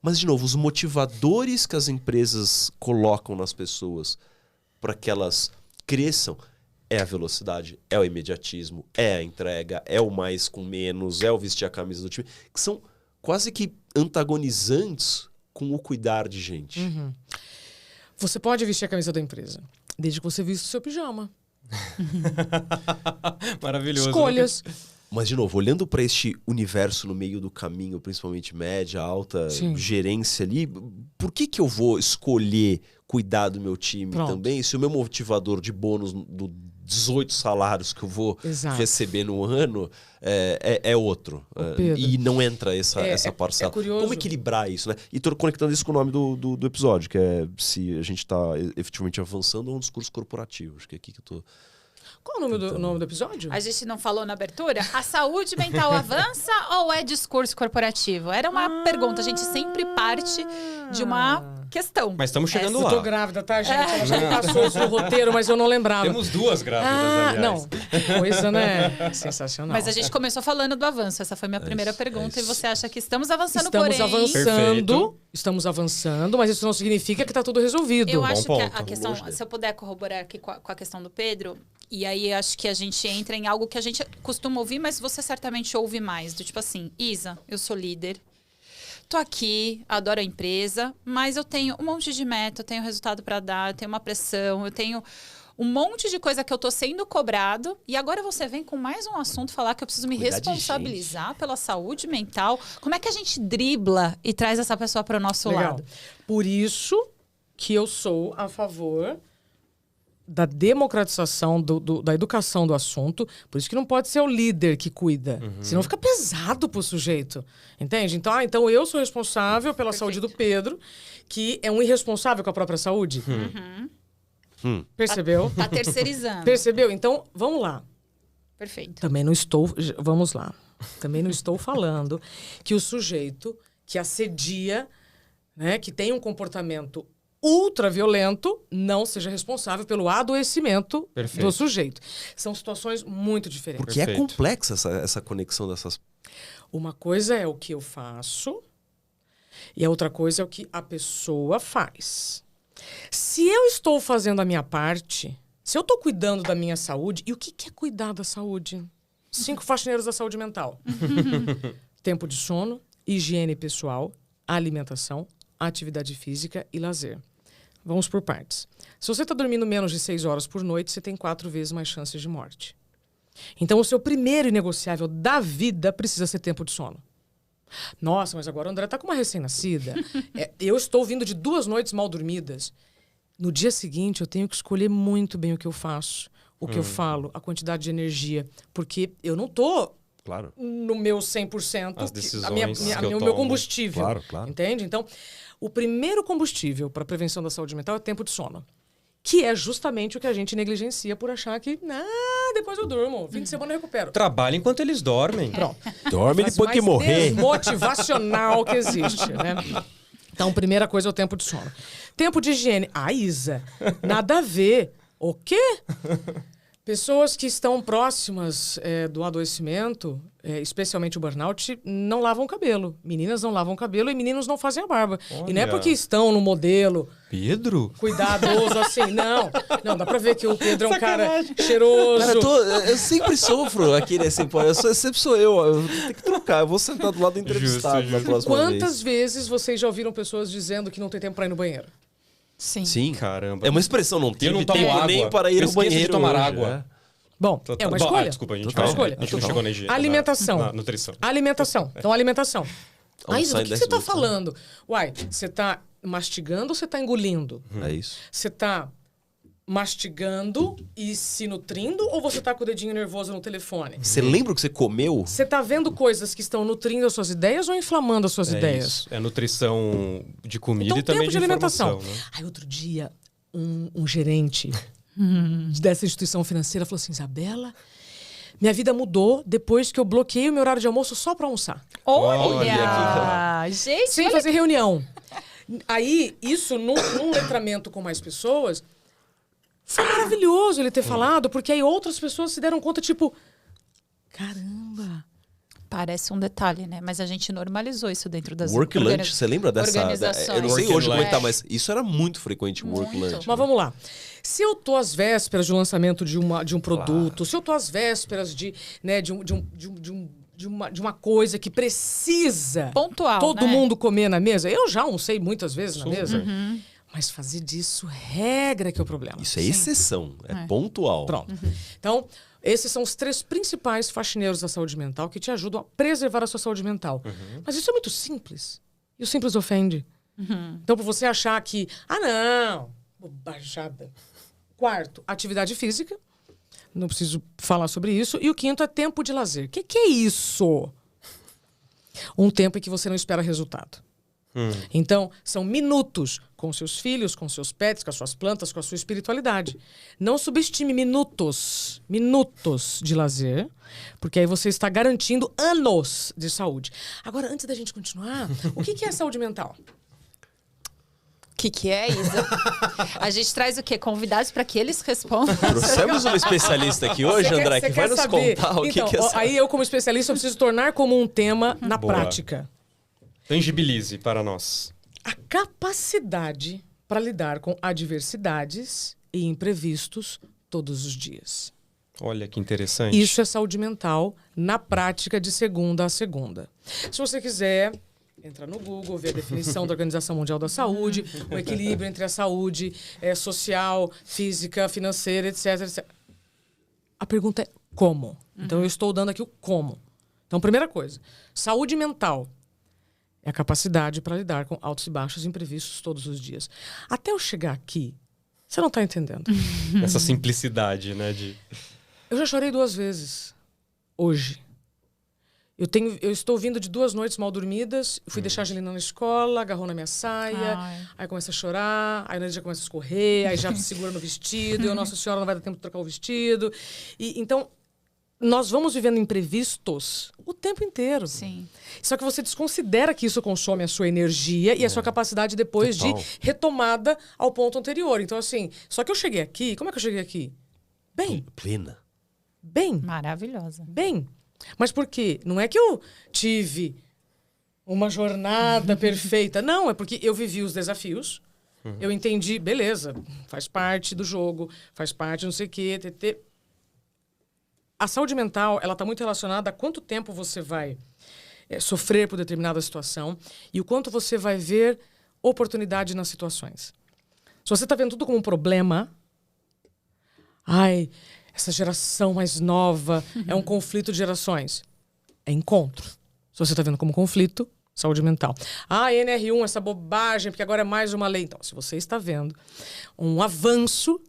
Mas, de novo, os motivadores que as empresas colocam nas pessoas para que elas cresçam é a velocidade, é o imediatismo, é a entrega, é o mais com menos, é o vestir a camisa do time, que são quase que antagonizantes com o cuidar de gente. Você pode vestir a camisa da empresa, desde que você vista o seu pijama. Maravilhoso. Escolhas. Mas, de novo, olhando para este universo no meio do caminho, principalmente média, alta, Sim. gerência ali, por que eu vou escolher cuidar do meu time Pronto. também, se o meu motivador de bônus do 18 salários que eu vou Exato. receber no ano é outro? Pedro, E não entra essa parcela. é curioso. Como equilibrar isso, né? E tô conectando isso com o nome do episódio, que é se a gente está efetivamente avançando ou um discurso corporativo. Acho que é aqui que eu tô... Qual o nome do episódio? A gente não falou na abertura? A saúde mental avança ou é discurso corporativo? Era uma pergunta. A gente sempre parte de uma questão. Mas estamos chegando Eu lá. tô grávida, tá, gente? Ela já me passou isso no roteiro, mas eu não lembrava. Temos 2 grávidas, aliás. Não. Coisa, né? Sensacional. Mas a gente começou falando do avanço. Essa foi minha primeira pergunta. E você acha que estamos avançando, Estamos porém... Perfeito. Estamos avançando, mas isso não significa que está tudo resolvido. Eu acho que ponto. a questão, Longe dele. se eu puder corroborar aqui com a questão do Pedro, e aí acho que a gente entra em algo que a gente costuma ouvir, mas você certamente ouve mais. Do tipo assim, Isa, eu sou líder, tô aqui, adoro a empresa, mas eu tenho um monte de meta, eu tenho resultado para dar, eu tenho uma pressão, eu tenho um monte de coisa que eu tô sendo cobrado, e agora você vem com mais um assunto falar que eu preciso me Cuidar de responsabilizar pela saúde mental. Como é que a gente dribla e traz essa pessoa para o nosso Legal. lado? Por isso que eu sou a favor da democratização da educação do assunto. Por isso que não pode ser o líder que cuida. Senão fica pesado pro sujeito. Entende? Então eu sou responsável pela saúde do Pedro, que é um irresponsável com a própria saúde. Percebeu? Tá terceirizando. Percebeu? Então, vamos lá. Perfeito. Também não estou... Vamos lá. Também não estou falando que o sujeito que assedia, né, que tem um comportamento ultraviolento, não seja responsável pelo adoecimento Perfeito. do sujeito. São situações muito diferentes. Porque é Perfeito. complexa essa conexão dessas... Uma coisa é o que eu faço e a outra coisa é o que a pessoa faz. Se eu estou fazendo a minha parte, se eu estou cuidando da minha saúde, e o que é cuidar da saúde? 5 faxineiros da saúde mental. Tempo de sono, higiene pessoal, alimentação, atividade física e lazer. Vamos por partes. Se você está dormindo menos de 6 horas por noite, você tem 4 vezes mais chances de morte. Então, o seu primeiro inegociável da vida precisa ser tempo de sono. Nossa, mas agora o André está com uma recém-nascida. Eu estou vindo de 2 noites mal dormidas. No dia seguinte, eu tenho que escolher muito bem o que eu faço. o que eu falo, a quantidade de energia. Porque eu não tô Claro. no meu 100%, As decisões que eu o meu tomo. combustível. Claro, claro. Entende? Então, o primeiro combustível para a prevenção da saúde mental é tempo de sono. Que é justamente o que a gente negligencia por achar que, depois eu durmo, fim de semana eu recupero. Trabalha enquanto eles dormem. Pronto. Dorme Mas depois que mais morrer. desmotivacional que existe, né? Então, primeira coisa é o tempo de sono. Tempo de higiene. Isa, nada a ver. O quê? Pessoas que estão próximas do adoecimento, especialmente o burnout, não lavam o cabelo. Meninas não lavam o cabelo e meninos não fazem a barba. E não é Olha. porque estão no modelo Pedro? cuidadoso assim, não. Não, dá pra ver que o Pedro é um cara cheiroso. Cara, eu sempre sofro aqui nesse pô. Sempre sou eu tenho que trocar. Eu vou sentar do lado do entrevistado Justo, na justo. próxima Quantas vez. vezes vocês já ouviram pessoas dizendo que não tem tempo pra ir no banheiro? Sim. Sim. Caramba. É uma expressão, não tive não tomo tempo água. nem para ir Eu ao esqueço de banheiro tomar hoje, água. né? Bom, é uma escolha. Desculpa, a gente, É uma escolha. a gente não chegou na higiene. Alimentação. Na nutrição. Alimentação. Então, alimentação. Almoçar Isa, em o que 10 você tá minutos, né? falando? Uai, você tá mastigando ou você tá engolindo? É isso. Você tá mastigando e se nutrindo ou você tá com o dedinho nervoso no telefone? Você lembra o que você comeu? Você tá vendo coisas que estão nutrindo as suas ideias ou inflamando as suas ideias? Isso. É nutrição de comida Então, e também tempo de alimentação. informação, né? Aí, outro dia, um gerente dessa instituição financeira falou assim, Isabela, minha vida mudou depois que eu bloqueei o meu horário de almoço só para almoçar. Olha! Gente, Sem fazer reunião. Aí, isso num letramento com mais pessoas, foi maravilhoso ele ter falado, porque aí outras pessoas se deram conta, tipo, caramba. parece um detalhe, né? Mas a gente normalizou isso dentro das Work lunch, você lembra dessa? organizações. Eu não sei Work hoje como é que tá, lunch. mas isso era muito frequente, work Muito. lunch. Mas vamos lá. Se eu tô às vésperas de um lançamento de um produto, se eu tô às vésperas de uma coisa que precisa Pontual, todo né? mundo comer na mesa, eu já almocei muitas vezes na Super. mesa. Mas fazer disso regra que é o problema. Isso é exceção, é pontual. Pronto. Então, esses são os 3 principais faxineiros da saúde mental que te ajudam a preservar a sua saúde mental. Mas isso é muito simples. E o simples ofende. Então, por você achar que, não, bobajada. 4, atividade física. Não preciso falar sobre isso. E o 5º é tempo de lazer. O que é isso? Um tempo em que você não espera resultado. Então, são minutos com seus filhos, com seus pets, com as suas plantas, com a sua espiritualidade. Não subestime minutos de lazer, porque aí você está garantindo anos de saúde. Agora, antes da gente continuar, o que é saúde mental? O que é, Isa? A gente traz o quê? Convidados para que eles respondam. Trouxemos uma especialista aqui hoje, Você André, quer que vai nos saber? contar o Então, que é essa... aí eu, como especialista, eu preciso tornar como um tema na Boa. prática. Tangibilize para nós. A capacidade para lidar com adversidades e imprevistos todos os dias. Olha que interessante. Isso é saúde mental na prática de segunda a segunda. Se você quiser, entra no Google, ver a definição da Organização Mundial da Saúde, o equilíbrio entre a saúde social, física, financeira, etc, etc. A pergunta é como? Então, eu estou dando aqui o como. Então, primeira coisa, saúde mental é a capacidade para lidar com altos e baixos imprevistos todos os dias. Até eu chegar aqui, você não está entendendo. Essa simplicidade, né? Eu já chorei 2 vezes. Hoje. Eu estou vindo de 2 noites mal dormidas. Fui deixar a Angelina na escola, agarrou na minha saia. Ai. Aí começa a chorar. Aí a já começa a escorrer. Aí já se segura no vestido. E eu, Nossa Senhora, não vai dar tempo de trocar o vestido. Então, nós vamos vivendo imprevistos o tempo inteiro. Sim. Só que você desconsidera que isso consome a sua energia e a sua capacidade depois Total. de retomada ao ponto anterior. Então, assim, só que eu cheguei aqui... Como é que eu cheguei aqui? Bem. Plena. Maravilhosa. Bem. Mas por quê? Não é que eu tive uma jornada perfeita. Não, é porque eu vivi os desafios. Eu entendi, beleza, faz parte do jogo, faz parte não sei o quê. A saúde mental, ela está muito relacionada a quanto tempo você vai sofrer por determinada situação e o quanto você vai ver oportunidade nas situações. Se você está vendo tudo como um problema, essa geração mais nova é um conflito de gerações. É encontro. Se você está vendo como conflito, saúde mental. NR1, essa bobagem, porque agora é mais uma lei. Então, se você está vendo um avanço,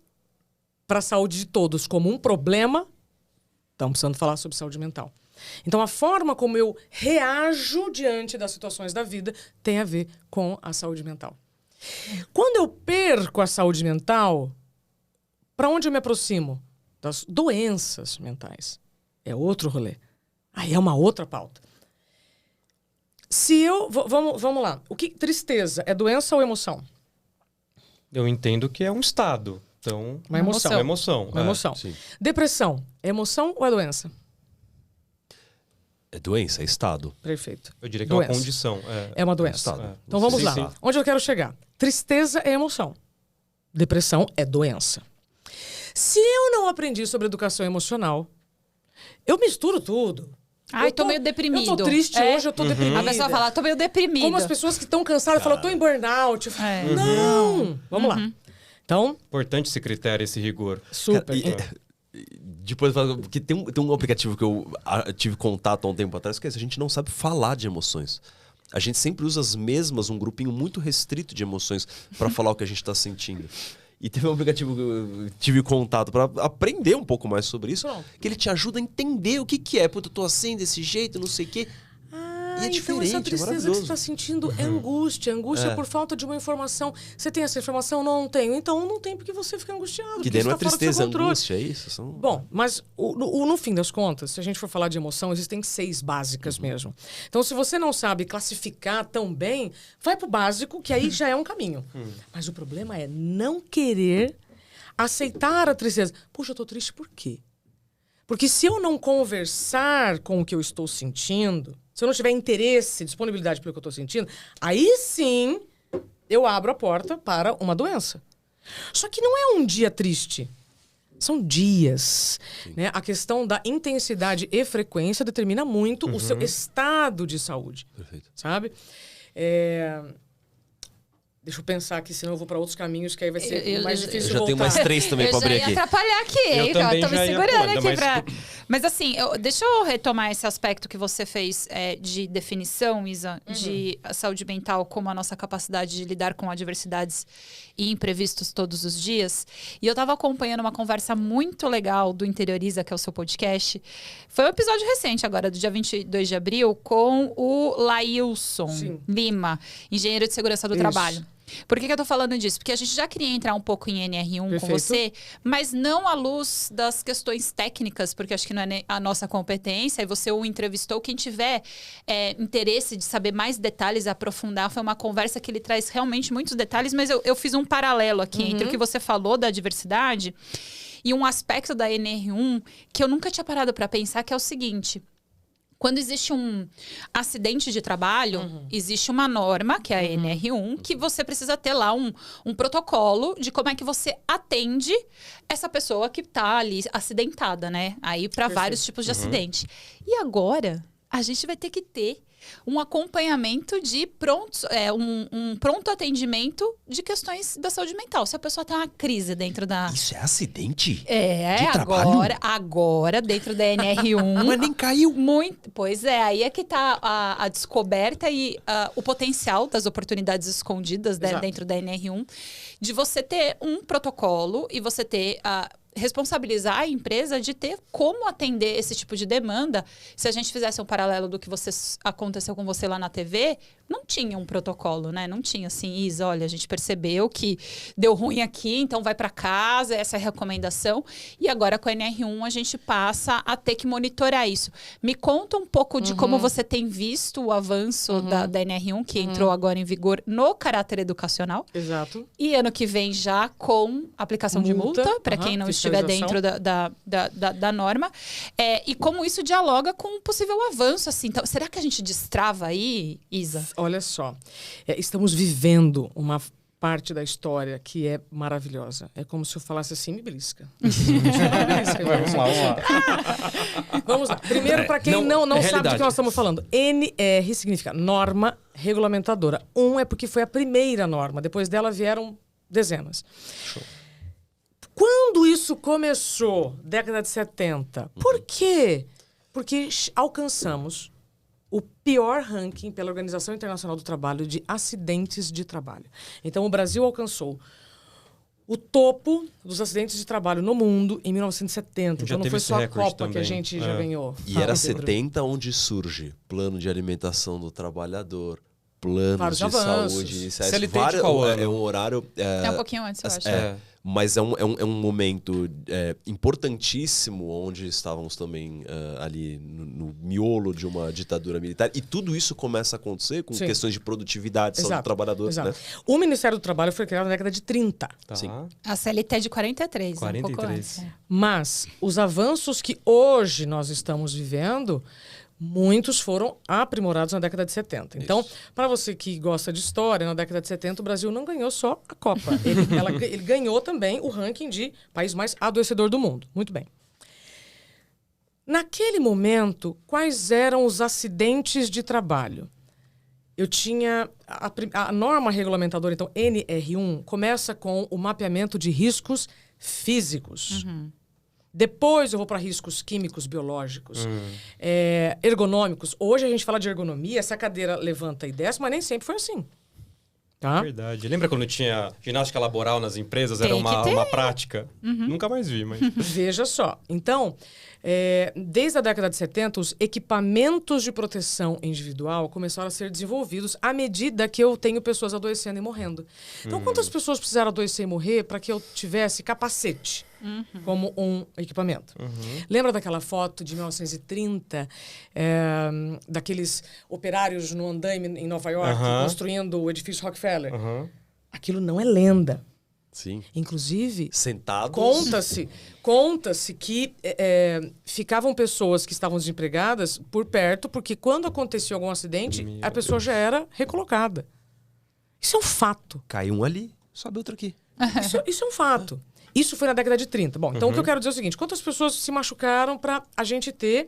para a saúde de todos como um problema, estamos precisando falar sobre saúde mental. Então, a forma como eu reajo diante das situações da vida tem a ver com a saúde mental. Quando eu perco a saúde mental, para onde eu me aproximo? Das doenças mentais. É outro rolê. Aí é uma outra pauta. Se eu... Vamos lá. Tristeza é doença ou emoção? Eu entendo que é um estado. Então, Uma emoção. Uma emoção. Uma emoção. sim. Depressão é emoção ou é doença? É doença, é estado. Perfeito. Eu diria que é uma Doença. condição. É uma doença. estado. Então vamos Sim, lá. sim. Onde eu quero chegar? Tristeza é emoção. Depressão é doença. Se eu não aprendi sobre educação emocional, eu misturo tudo. Ai, Eu tô meio deprimido. Eu tô triste hoje, eu tô deprimida. A pessoa fala, tô meio deprimido. Como as pessoas que estão cansadas falam, tô em burnout. Eu falo, É. Não! Vamos lá. Então, Importante esse critério, esse rigor. super. Depois, porque tem um aplicativo que eu tive contato há um tempo atrás, que é esse, a gente não sabe falar de emoções. A gente sempre usa as mesmas, um grupinho muito restrito de emoções para falar o que a gente tá sentindo. E teve um aplicativo que eu tive contato para aprender um pouco mais sobre isso, Pronto. que ele te ajuda a entender o que é. Puta, eu tô assim, desse jeito, não sei o quê. E é Então diferente, essa é tristeza que você maravilhoso. está sentindo é angústia. Angústia por falta de uma informação. Você tem essa informação? Não tenho. Então não tem porque você fica angustiado. Que porque daí isso não é tá fora do seu tristeza, é controle. angústia, é isso? São... Bom, mas no fim das contas, se a gente for falar de emoção, existem 6 básicas mesmo. Então, se você não sabe classificar tão bem, vai pro básico, que aí já é um caminho. Mas o problema é não querer aceitar a tristeza. Puxa, eu tô triste por quê? Porque se eu não conversar com o que eu estou sentindo, se eu não tiver interesse, disponibilidade pelo que eu estou sentindo, aí sim eu abro a porta para uma doença. Só que não é um dia triste. São dias. Né? A questão da intensidade e frequência determina muito o seu estado de saúde. Perfeito. Sabe? Deixa eu pensar aqui, senão eu vou para outros caminhos, que aí vai ser mais difícil Eu já voltar. tenho mais 3 também Eu para já abrir ia aqui. atrapalhar aqui, Eu hein? também Tô me já ia segurando pôr, aqui mas- pra... Mas assim, deixa eu retomar esse aspecto que você fez de definição, Isa, de saúde mental como a nossa capacidade de lidar com adversidades e imprevistos todos os dias. E eu tava acompanhando uma conversa muito legal do Interioriza, que é o seu podcast. Foi um episódio recente agora, do dia 22 de abril, com o Lailson Sim. Lima, engenheiro de segurança do Isso. trabalho. Por que eu tô falando disso? Porque a gente já queria entrar um pouco em NR1 com Perfeito. você, mas não à luz das questões técnicas, porque acho que não é a nossa competência, e você o entrevistou. Quem tiver interesse de saber mais detalhes, aprofundar, foi uma conversa que ele traz realmente muitos detalhes, mas eu fiz um paralelo aqui entre o que você falou da diversidade e um aspecto da NR1 que eu nunca tinha parado para pensar, que é o seguinte... Quando existe um acidente de trabalho, existe uma norma, que é a NR1, que você precisa ter lá um protocolo de como é que você atende essa pessoa que está ali acidentada, né? Aí para vários tipos de acidente. E agora, a gente vai ter que ter um acompanhamento de um pronto atendimento de questões da saúde mental. Se a pessoa tem uma crise dentro da... Isso é acidente? É, De trabalho? agora, dentro da NR1... Mas nem caiu. Muito, pois é, aí é que tá a descoberta e o potencial das oportunidades escondidas Exato. dentro da NR1, de você ter um protocolo e você ter responsabilizar a empresa de ter como atender esse tipo de demanda. Se a gente fizesse um paralelo do que aconteceu com você lá na TV, não tinha um protocolo, né? Não tinha assim, Isa, olha, a gente percebeu que deu ruim aqui, então vai para casa, essa é a recomendação. E agora com a NR1 a gente passa a ter que monitorar isso. Me conta um pouco de como você tem visto o avanço da NR1, que entrou agora em vigor no caráter educacional. Exato. E ano que vem já com aplicação de multa, para quem não estiver dentro da norma. E como isso dialoga com um possível avanço, assim. Então, será que a gente destrava aí, Isa? Olha só, estamos vivendo uma parte da história que é maravilhosa. É como se eu falasse assim, me belisca. Vamos lá. Vamos lá. Primeiro, para quem não sabe do que nós estamos falando. NR significa norma regulamentadora. É porque foi a primeira norma. Depois dela vieram dezenas. Show. Quando isso começou, década de 70, por quê? Porque alcançamos o pior ranking pela Organização Internacional do Trabalho de acidentes de trabalho. Então, o Brasil alcançou o topo dos acidentes de trabalho no mundo em 1970. Já Então não teve foi esse só a recorde Copa que também. a gente já ganhou. E Fala, era Pedro. 70 onde surge plano de alimentação do trabalhador, planos Vários de avanços. saúde iniciais. CLT de qual ano? É um horário... Até um pouquinho antes, eu acho. Mas é um momento importantíssimo onde estávamos também ali no miolo de uma ditadura militar. E tudo isso começa a acontecer com Sim. questões de produtividade, saúde do trabalhador. Exato. Né? O Ministério do Trabalho foi criado na década de 30. Tá. Sim. A CLT é de 43, um pouco 43. antes. Mas os avanços que hoje nós estamos vivendo, muitos foram aprimorados na década de 70. Então, para você que gosta de história, na década de 70 o Brasil não ganhou só a Copa. Ele ganhou também o ranking de país mais adoecedor do mundo. Muito bem. Naquele momento, quais eram os acidentes de trabalho? Eu tinha... A norma regulamentadora, então, NR1, começa com o mapeamento de riscos físicos. Depois eu vou para riscos químicos, biológicos, ergonômicos. Hoje a gente fala de ergonomia, essa cadeira levanta e desce, mas nem sempre foi assim. Tá? Verdade. Lembra quando tinha ginástica laboral nas empresas? Era Tem que ter. uma prática? Nunca mais vi, mas... Veja só. Então, desde a década de 70, os equipamentos de proteção individual começaram a ser desenvolvidos à medida que eu tenho pessoas adoecendo e morrendo. Então, quantas pessoas precisaram adoecer e morrer para que eu tivesse capacete como um equipamento? Lembra daquela foto de 1930, daqueles operários no andaime em Nova York, construindo o edifício Rockefeller? Aquilo não é lenda. Sim. Inclusive, Sentados. conta-se que ficavam pessoas que estavam desempregadas por perto, porque quando acontecia algum acidente, a pessoa já era recolocada. Isso é um fato. Cai um ali, sobe outro aqui. Isso é um fato. Isso foi na década de 30. Bom, então o que eu quero dizer é o seguinte: quantas pessoas se machucaram para a gente ter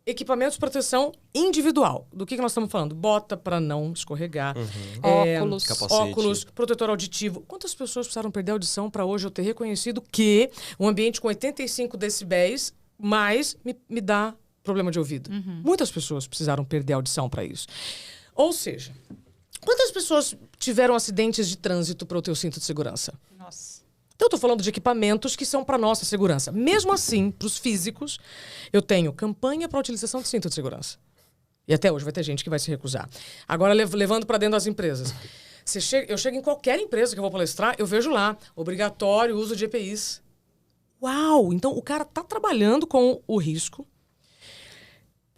equipamentos de proteção individual? Do que nós estamos falando? Bota para não escorregar. Óculos. Capacete. Óculos, protetor auditivo. Quantas pessoas precisaram perder a audição para hoje eu ter reconhecido que um ambiente com 85 decibéis mais me dá problema de ouvido? Muitas pessoas precisaram perder a audição para isso. Ou seja, quantas pessoas tiveram acidentes de trânsito para eu ter o cinto de segurança? Nossa. Então, eu estou falando de equipamentos que são para nossa segurança. Mesmo assim, para os físicos, eu tenho campanha para a utilização de cinto de segurança. E até hoje vai ter gente que vai se recusar. Agora, levando para dentro das empresas. Eu chego em qualquer empresa que eu vou palestrar, eu vejo lá, obrigatório uso de EPIs. Uau! Então, o cara está trabalhando com o risco,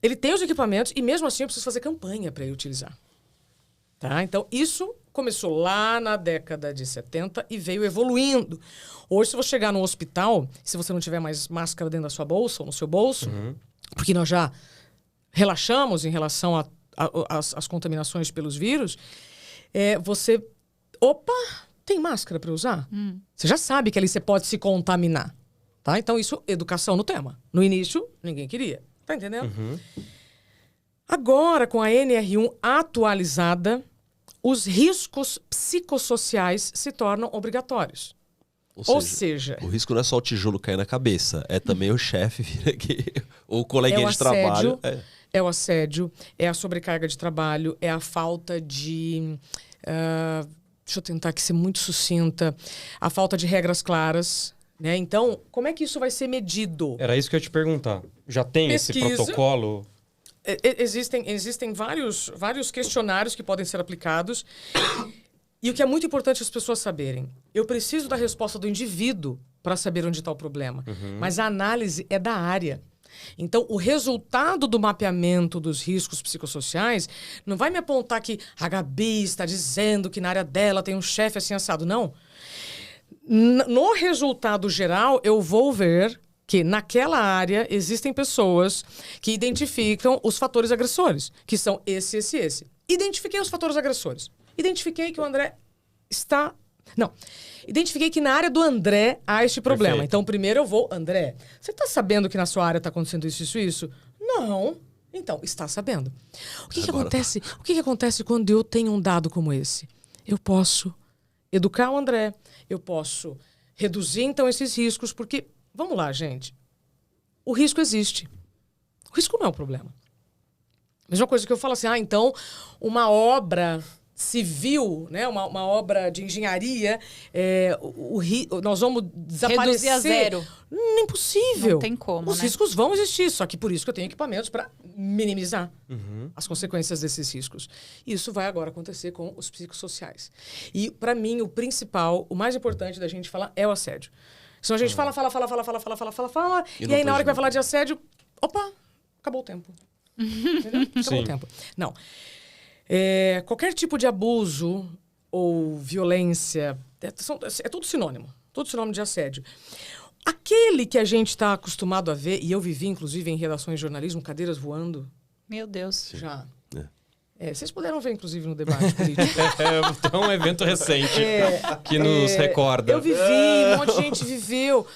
ele tem os equipamentos e mesmo assim eu preciso fazer campanha para ele utilizar. Tá? Então, isso começou lá na década de 70 e veio evoluindo. Hoje, se você chegar no hospital, se você não tiver mais máscara dentro da sua bolsa ou no seu bolso, porque nós já relaxamos em relação às contaminações pelos vírus, você... Opa, tem máscara para usar? Você já sabe que ali você pode se contaminar. Tá? Então, isso, educação no tema. No início, ninguém queria. Tá entendendo? Agora, com a NR1 atualizada, os riscos psicossociais se tornam obrigatórios. Ou seja, o risco não é só o tijolo cair na cabeça, é também o chefe vir aqui, ou o coleguinha de trabalho. É o assédio, é a sobrecarga de trabalho, é a falta de... deixa eu tentar aqui ser muito sucinta. A falta de regras claras. Né? Então, como é que isso vai ser medido? Era isso que eu ia te perguntar. Já tem Pesquisa. esse protocolo? Existem vários questionários que podem ser aplicados. E o que é muito importante as pessoas saberem, eu preciso da resposta do indivíduo para saber onde está o problema. Mas a análise é da área. Então, o resultado do mapeamento dos riscos psicossociais não vai me apontar que a Gabi está dizendo que na área dela tem um chefe assim assado. Não. No resultado geral, eu vou ver que naquela área existem pessoas que identificam os fatores agressores, que são esse. Identifiquei os fatores agressores. Identifiquei que o André está... Não. Identifiquei que na área do André há este problema. Perfeito. Então, primeiro eu vou... André, você está sabendo que na sua área está acontecendo isso? Não. Então, está sabendo. O que acontece quando eu tenho um dado como esse? Eu posso educar o André, eu posso reduzir, então, esses riscos, porque... Vamos lá, gente. O risco existe. O risco não é um problema. Mesma coisa que eu falo assim, então, uma obra civil, né, uma obra de engenharia, nós vamos desaparecer. Reduzir a zero. Impossível. Não tem como, Os né? riscos vão existir, só que por isso que eu tenho equipamentos para minimizar as consequências desses riscos. Isso vai agora acontecer com os psicossociais. E, para mim, o principal, o mais importante da gente falar é o assédio. Senão a gente fala, e aí na hora que vai falar de assédio, opa, acabou o tempo. Entendeu? Acabou o tempo. Não. Qualquer tipo de abuso ou violência, é tudo sinônimo. Tudo sinônimo de assédio. Aquele que a gente está acostumado a ver, e eu vivi, inclusive, em redações de jornalismo, cadeiras voando. Meu Deus. Já. Vocês puderam ver, inclusive, no debate político. É um evento recente que nos recorda. Eu vivi, um monte de gente viveu.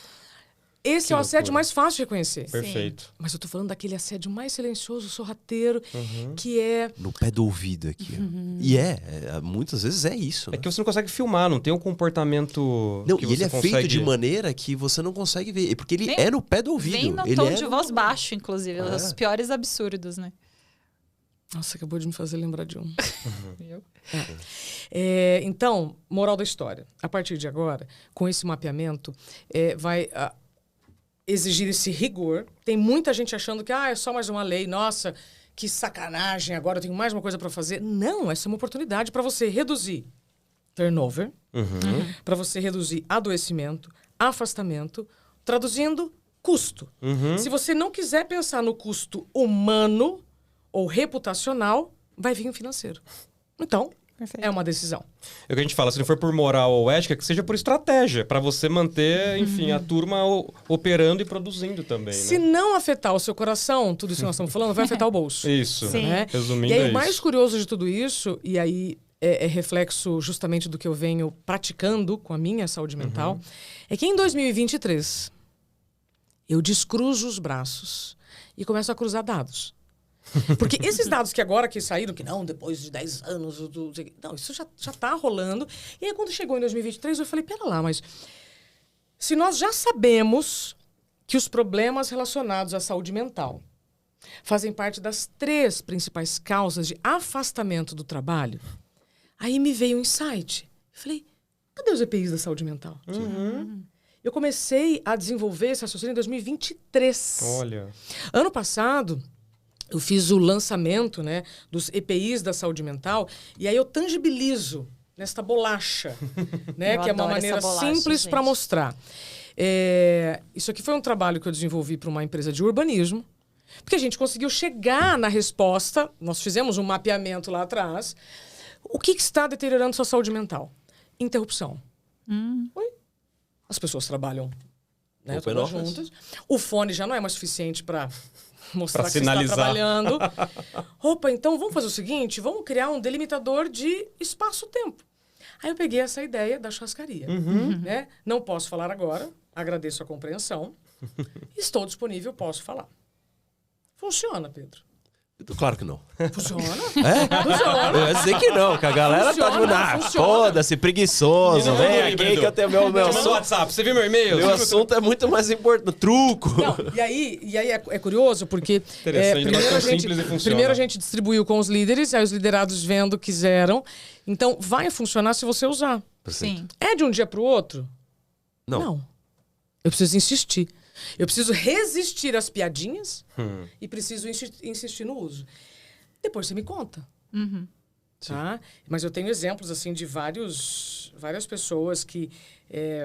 Esse é o assédio mais fácil de reconhecer. Perfeito. Mas eu tô falando daquele assédio mais silencioso, sorrateiro, que é... No pé do ouvido aqui. E muitas vezes é isso. É Né? que você não consegue filmar, não tem um comportamento Não, que e você ele é consegue... feito de maneira que você não consegue ver. Porque ele é no pé do ouvido. Vem no ele tom é de voz baixo, inclusive. Os piores absurdos, né? Nossa, acabou de me fazer lembrar de um. Então, moral da história. A partir de agora, com esse mapeamento, vai exigir esse rigor. Tem muita gente achando que é só mais uma lei. Nossa, que sacanagem, agora eu tenho mais uma coisa para fazer. Não, essa é uma oportunidade para você reduzir turnover, para você reduzir adoecimento, afastamento, traduzindo, custo. Se você não quiser pensar no custo humano ou reputacional, vai vir o financeiro. Então, Perfeito. é uma decisão. É o que a gente fala, se não for por moral ou ética, que seja por estratégia, para você manter, enfim, a turma operando e produzindo também, Se né? não afetar o seu coração, tudo isso que nós estamos falando, vai afetar o bolso. Isso, Sim. Né? Resumindo, E aí, é o mais isso. curioso de tudo isso, e aí é reflexo justamente do que eu venho praticando com a minha saúde mental, é que em 2023, eu descruzo os braços e começo a cruzar dados. Porque esses dados que agora que saíram, que não, depois de 10 anos... Não, isso já está rolando. E aí, quando chegou em 2023, eu falei, pera lá, mas se nós já sabemos que os problemas relacionados à saúde mental fazem parte das 3 principais causas de afastamento do trabalho, aí me veio um insight. Eu falei, cadê os EPIs da saúde mental? Eu comecei a desenvolver esse raciocínio em 2023. Olha. Ano passado, eu fiz o lançamento, né, dos EPIs da saúde mental, e aí eu tangibilizo nesta bolacha, né, Eu que é uma adoro maneira essa bolacha, simples gente. para mostrar. Isso aqui foi um trabalho que eu desenvolvi para uma empresa de urbanismo, porque a gente conseguiu chegar na resposta, nós fizemos um mapeamento lá atrás. O que está deteriorando sua saúde mental? Interrupção. Oi? As pessoas trabalham, né, Open todas office. juntas. O fone já não é mais suficiente para mostrar Pra que você está sinalizar. trabalhando. Opa, então vamos fazer o seguinte, vamos criar um delimitador de espaço-tempo. Aí eu peguei essa ideia da churrascaria. Né? Não posso falar agora, agradeço a compreensão. Estou disponível, posso falar. Funciona, Pedro. Claro que não. Funciona? Funciona. Eu ia dizer que não, que a galera Funciona, tá tipo, funciona. foda-se, preguiçoso, vem Oi, aqui Pedro. que eu tenho meu Te manda assunto. um WhatsApp, você viu meu e-mail? Meu assunto é muito mais importante. Truco. Não, e aí é curioso, porque Interessante, mas tão simples e funciona. primeiro a gente distribuiu com os líderes, aí os liderados vendo quiseram. Então, vai funcionar se você usar. Sim. É de um dia para o outro? Não. Eu preciso insistir. Eu preciso resistir às piadinhas e preciso insistir no uso. Depois você me conta. Tá? Mas eu tenho exemplos assim de várias pessoas que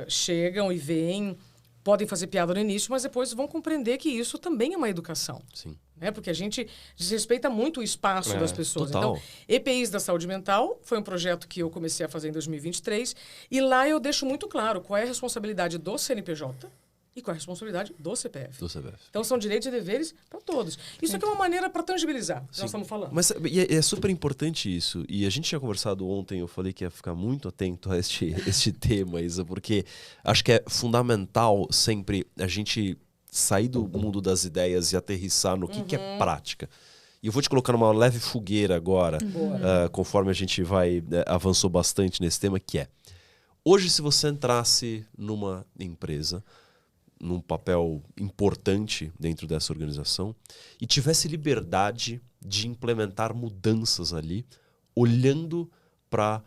chegam e veem, podem fazer piada no início, mas depois vão compreender que isso também é uma educação. Sim. Né? Porque a gente desrespeita muito o espaço das pessoas. total. Então, EPIs da saúde mental foi um projeto que eu comecei a fazer em 2023 e lá eu deixo muito claro qual é a responsabilidade do CNPJ e qual é a responsabilidade do CPF. Do CBF. Então, são direitos e deveres para todos. Isso aqui é uma maneira para tangibilizar o que nós estamos falando. Mas é super importante isso. E a gente tinha conversado ontem, eu falei que ia ficar muito atento a este tema, Isa, porque acho que é fundamental sempre a gente sair do mundo das ideias e aterrissar no que é prática. E eu vou te colocar numa leve fogueira agora, conforme a gente avançou bastante nesse tema, que é... Hoje, se você entrasse numa empresa, num papel importante dentro dessa organização, e tivesse liberdade de implementar mudanças ali, olhando para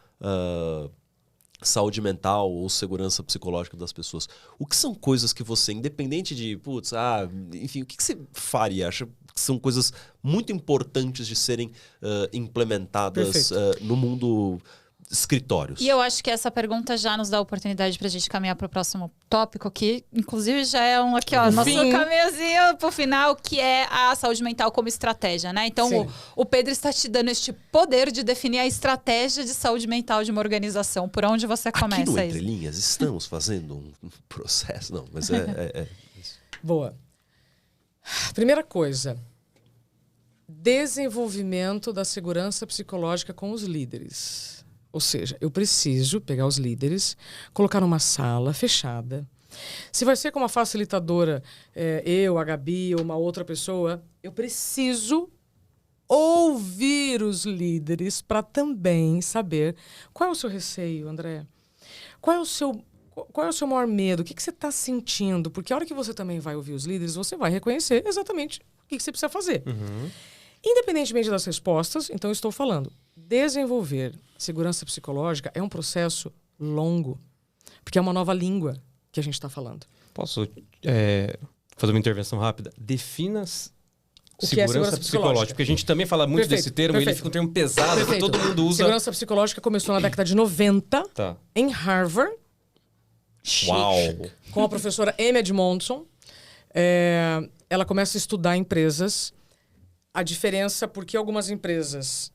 saúde mental ou segurança psicológica das pessoas. O que são coisas que você, independente de, enfim, o que você faria? Acha que são coisas muito importantes de serem implementadas no mundo escritórios? E eu acho que essa pergunta já nos dá a oportunidade pra gente caminhar pro próximo tópico, que inclusive já é nosso caminhozinho pro final, que é a saúde mental como estratégia, né? Então o Pedro está te dando este poder de definir a estratégia de saúde mental de uma organização. Por onde você começa? Aqui no Entre Linhas estamos fazendo um processo, não, mas isso. Boa. Primeira coisa, desenvolvimento da segurança psicológica com os líderes. Ou seja, eu preciso pegar os líderes, colocar numa sala fechada. Se vai ser com uma facilitadora, eu, a Gabi ou uma outra pessoa, eu preciso ouvir os líderes para também saber qual é o seu receio, André. Qual é o seu maior medo? O que você está sentindo? Porque a hora que você também vai ouvir os líderes, você vai reconhecer exatamente o que você precisa fazer. Uhum. Independentemente das respostas, então eu estou falando, desenvolver segurança psicológica é um processo longo, porque é uma nova língua que a gente está falando. Posso fazer uma intervenção rápida? Defina o que é segurança psicológica, porque a gente também fala muito desse termo, ele fica um termo pesado, que todo mundo usa. Segurança psicológica começou na década de 90, em Harvard, Uau! com a professora Amy Edmondson. Ela começa a estudar empresas, a diferença porque algumas empresas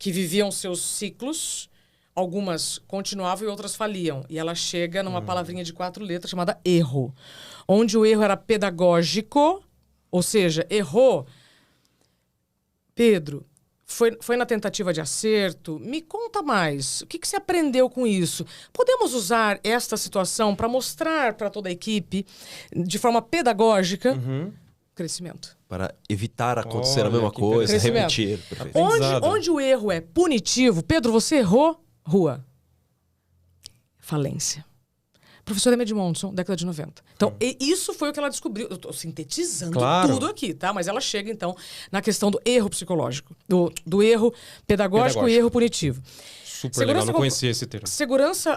que viviam seus ciclos, algumas continuavam e outras faliam. E ela chega numa palavrinha de 4 letras chamada erro, onde o erro era pedagógico, ou seja, errou. Pedro, foi na tentativa de acerto? Me conta mais. O que você aprendeu com isso? Podemos usar esta situação para mostrar para toda a equipe, de forma pedagógica, crescimento. Para evitar acontecer a mesma coisa, repetir. Onde o erro é punitivo, Pedro, você errou, rua. Falência. Professora Amy Edmondson, década de 90. Então, isso foi o que ela descobriu. Eu estou sintetizando tudo aqui, tá? Mas ela chega, então, na questão do erro psicológico, do erro pedagógico e erro punitivo. Super legal, não conhecia esse termo.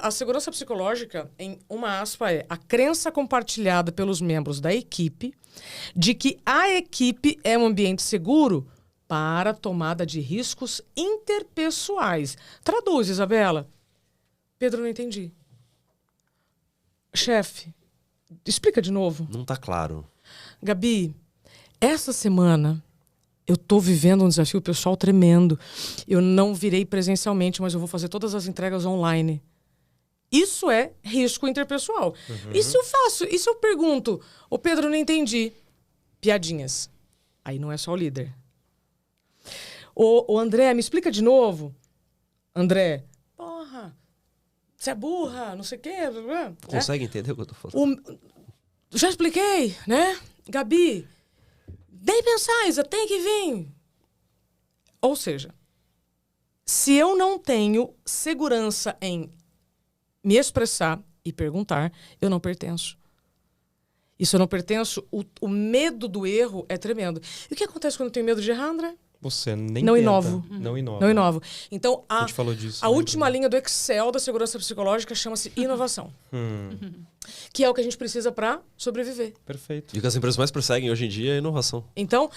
A segurança psicológica, em uma aspa, é a crença compartilhada pelos membros da equipe de que a equipe é um ambiente seguro para a tomada de riscos interpessoais. Traduz, Isabela. Pedro, não entendi. Chefe, explica de novo. Não está claro. Gabi, essa semana eu estou vivendo um desafio pessoal tremendo. Eu não virei presencialmente, mas eu vou fazer todas as entregas online. Isso é risco interpessoal. E se eu faço? E se eu pergunto? Ô Pedro, não entendi. Piadinhas. Aí não é só o líder. Ô André, me explica de novo. André, porra, você é burra, não sei o quê. Consegue entender o que eu tô falando? Já expliquei, né? Gabi, nem pensar, Isa, tem que vir. Ou seja, se eu não tenho segurança em me expressar e perguntar, eu não pertenço. E se eu não pertenço, o medo do erro é tremendo. E o que acontece quando eu tenho medo de errar, André? Você nem não tenta. inovo. Não inova. Não inovo. Então, a gente falou disso, a última linha do Excel da segurança psicológica chama-se inovação. Que é o que a gente precisa para sobreviver. Perfeito. E o que as empresas mais perseguem hoje em dia é a inovação. Então,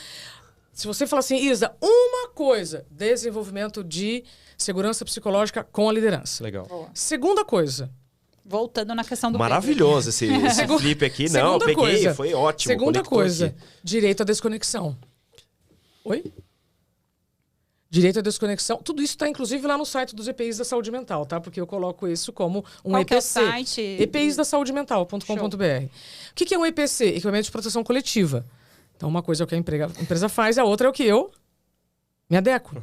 se você falar assim, Isa, uma coisa, desenvolvimento de segurança psicológica com a liderança. Legal. Boa. Segunda coisa. Voltando na questão do maravilhoso esse flip aqui. Não, peguei, coisa, foi ótimo. Segunda coisa, aqui. Direito à desconexão. Oi? Direito à desconexão. Tudo isso está, inclusive, lá no site dos EPIs da saúde mental, tá? Porque eu coloco isso como um Qual EPC. que é o site? EPIsdasaudemental.com.br. O que é um EPC? Equipamento de proteção coletiva. Então, uma coisa é o que a empresa faz, a outra é o que eu me adequo.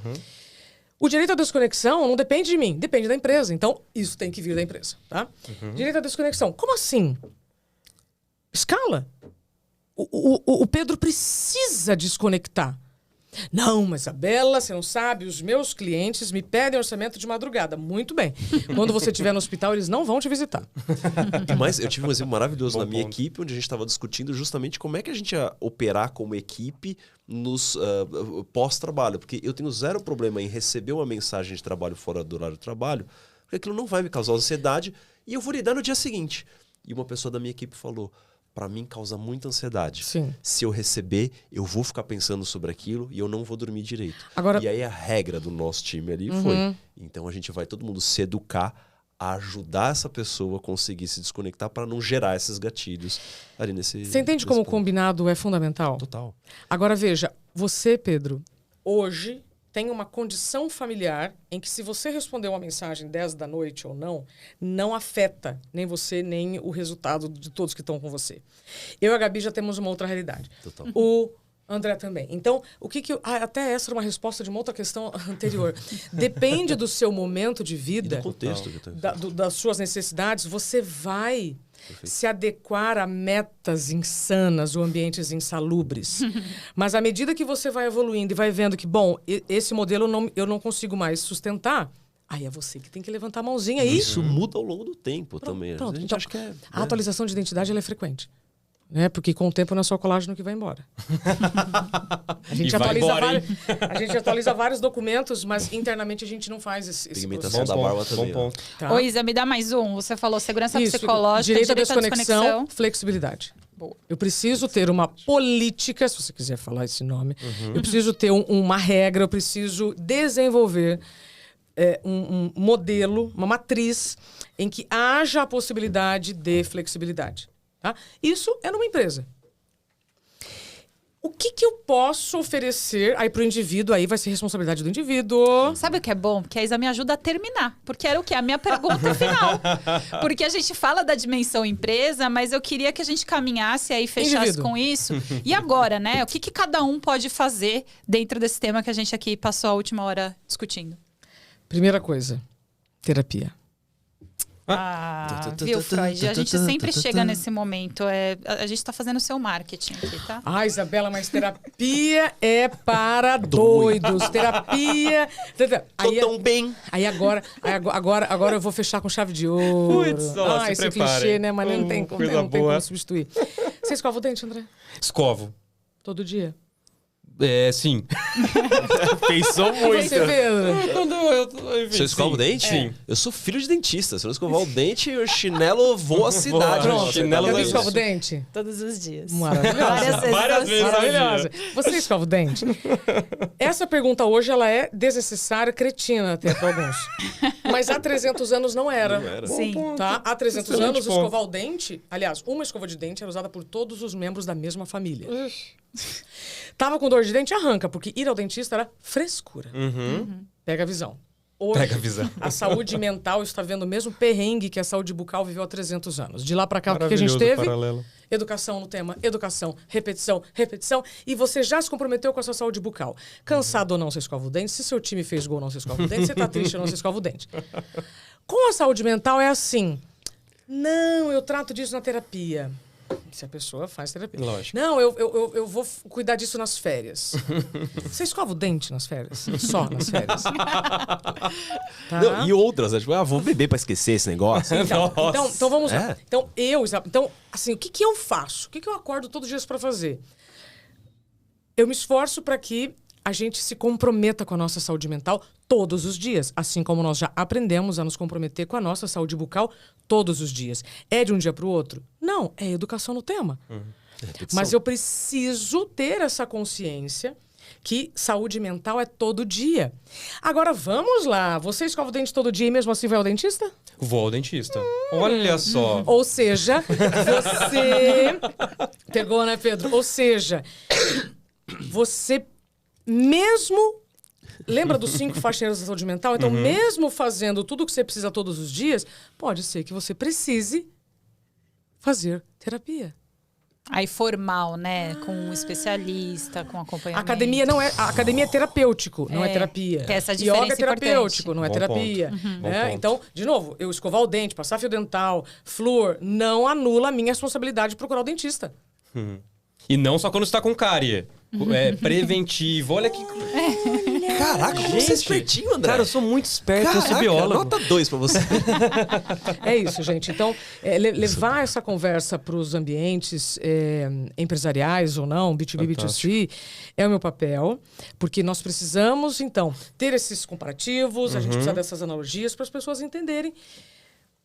O direito à desconexão não depende de mim, depende da empresa. Então, isso tem que vir da empresa, tá? Direito à desconexão. Como assim? Escala. O Pedro precisa desconectar. Não, mas Isabela, você não sabe, os meus clientes me pedem orçamento de madrugada. Muito bem. Quando você estiver no hospital, eles não vão te visitar. Mas eu tive um exemplo maravilhoso Bom na minha ponto. equipe, onde a gente estava discutindo justamente como é que a gente ia operar como equipe nos pós-trabalho. Porque eu tenho zero problema em receber uma mensagem de trabalho fora do horário do trabalho, porque aquilo não vai me causar ansiedade e eu vou lidar no dia seguinte. E uma pessoa da minha equipe falou, para mim causa muita ansiedade. Sim. Se eu receber, eu vou ficar pensando sobre aquilo e eu não vou dormir direito. Agora- E aí a regra do nosso time ali foi, então a gente vai todo mundo se educar a ajudar essa pessoa a conseguir se desconectar para não gerar esses gatilhos ali nesse... Você entende nesse como o ponto. combinado é fundamental? Total. Agora veja, você, Pedro, hoje tem uma condição familiar em que se você responder uma mensagem 10 da noite ou não afeta nem você, nem o resultado de todos que estão com você. Eu e a Gabi já temos uma outra realidade. Total. O André também. Então, o que que até essa era uma resposta de uma outra questão anterior. Depende do seu momento de E vida, do contexto que tá... das suas necessidades, você vai se adequar a metas insanas ou ambientes insalubres. Mas à medida que você vai evoluindo e vai vendo que, bom, esse modelo eu não consigo mais sustentar, aí é você que tem que levantar a mãozinha aí. Isso muda ao longo do tempo também. Pronto. A gente Então, acha que é... a atualização de identidade ela é frequente. Né? Porque com o tempo não é só colágeno que vai embora. A gente, E vai embora, hein? a gente atualiza vários documentos, mas internamente a gente não faz esse Pigmentação processo. da barba também. Bom ó. ponto. Tá? Ô, Isa, me dá mais um. Você falou segurança Isso, psicológica, direito à desconexão, flexibilidade. Boa. Eu preciso ter uma política, se você quiser falar esse nome. Eu preciso ter uma regra, eu preciso desenvolver um modelo, uma matriz em que haja a possibilidade de flexibilidade. Tá? Isso é numa empresa. O que eu posso oferecer aí para o indivíduo? Aí vai ser responsabilidade do indivíduo. Sabe o que é bom? Que a Isa me ajuda a terminar. Porque era o quê? A minha pergunta final. Porque a gente fala da dimensão empresa, mas eu queria que a gente caminhasse aí e fechasse Indivíduo. com isso. E agora, né? O que cada um pode fazer dentro desse tema que a gente aqui passou a última hora discutindo? Primeira coisa, terapia. Viu, Freud? A gente sempre chega nesse momento. A gente tá fazendo o seu marketing aqui, tá? Ah, Isabela, mas terapia é para doidos. Terapia. Tô tão bem. Aí agora eu vou fechar com chave de ouro. Putz, ó, se esse preparem. clichê, né? Mas não tem Coisa como boa. substituir. Você escova o dente, André? Escovo. Todo dia? Sim. Pensou muito. Você, Pedro? Quando enfim, Você escova o sim. dente? Sim. Eu sou filho de dentista. Se eu não escovar o dente, o chinelo voa a cidade. Voa. Nossa, Chinelo Eu vai- escovo o dente? Todos os dias. Maravilhosa. Várias vezes. Maravilhosa. Você escova o dente? Essa pergunta hoje ela é desnecessária, cretina até para alguns. Mas há 300 anos não era. Não era. Sim. Tá? Há 300 Excelente anos, ponto. escovar o dente... Aliás, uma escova de dente era usada por todos os membros da mesma família. Tava com dor de dente, arranca, porque ir ao dentista era frescura. Pega a visão. Hoje, Pega a visão. a saúde mental está vendo o mesmo perrengue que a saúde bucal viveu há 300 anos. De lá para cá, o que a gente Maravilhoso teve? paralelo. Educação no tema, educação, repetição, repetição. E você já se comprometeu com a sua saúde bucal. Cansado ou não, você escova o dente. Se seu time fez gol, não se escova o dente. Se tá triste ou não, você escova o dente. Com a saúde mental é assim. Não, eu trato disso na terapia. Se a pessoa faz terapia. Lógico. Não, eu vou cuidar disso nas férias. Você escova o dente nas férias? Só nas férias. Tá? Não, e outras, né? Tipo, vou beber pra esquecer esse negócio. Então vamos lá. É. Então, assim, o que eu faço? O que eu acordo todos os dias para fazer? Eu me esforço para que a gente se comprometa com a nossa saúde mental todos os dias, assim como nós já aprendemos a nos comprometer com a nossa saúde bucal todos os dias. É de um dia para o outro? Não, é educação no tema. Mas eu preciso ter essa consciência que saúde mental é todo dia. Agora, vamos lá. Você escova o dente todo dia e mesmo assim vai ao dentista? Vou ao dentista. Olha só. Ou seja, você... Pegou, né, Pedro? Ou seja, você mesmo... Lembra dos 5 faxineiros da saúde mental? Então, mesmo fazendo tudo o que você precisa todos os dias, pode ser que você precise fazer terapia. Aí formal, né? Com um especialista, com acompanhamento. A academia é terapêutico, não é terapia. que é essa diferença Yoga é terapêutico, importante. não é Bom terapia. ponto. Né? Bom ponto. Então, de novo, eu escovar o dente, passar fio dental, flúor, não anula a minha responsabilidade de procurar o dentista. E não só quando está com cárie. preventivo. Olha que... Caraca, como você é espertinho, André. Cara, eu sou muito esperto, eu sou Caraca, biólogo. nota 2 pra você. É isso, gente. Então, levar essa conversa para os ambientes empresariais ou não, B2B, B2C, é o meu papel, porque nós precisamos, então, ter esses comparativos, a gente precisa dessas analogias para as pessoas entenderem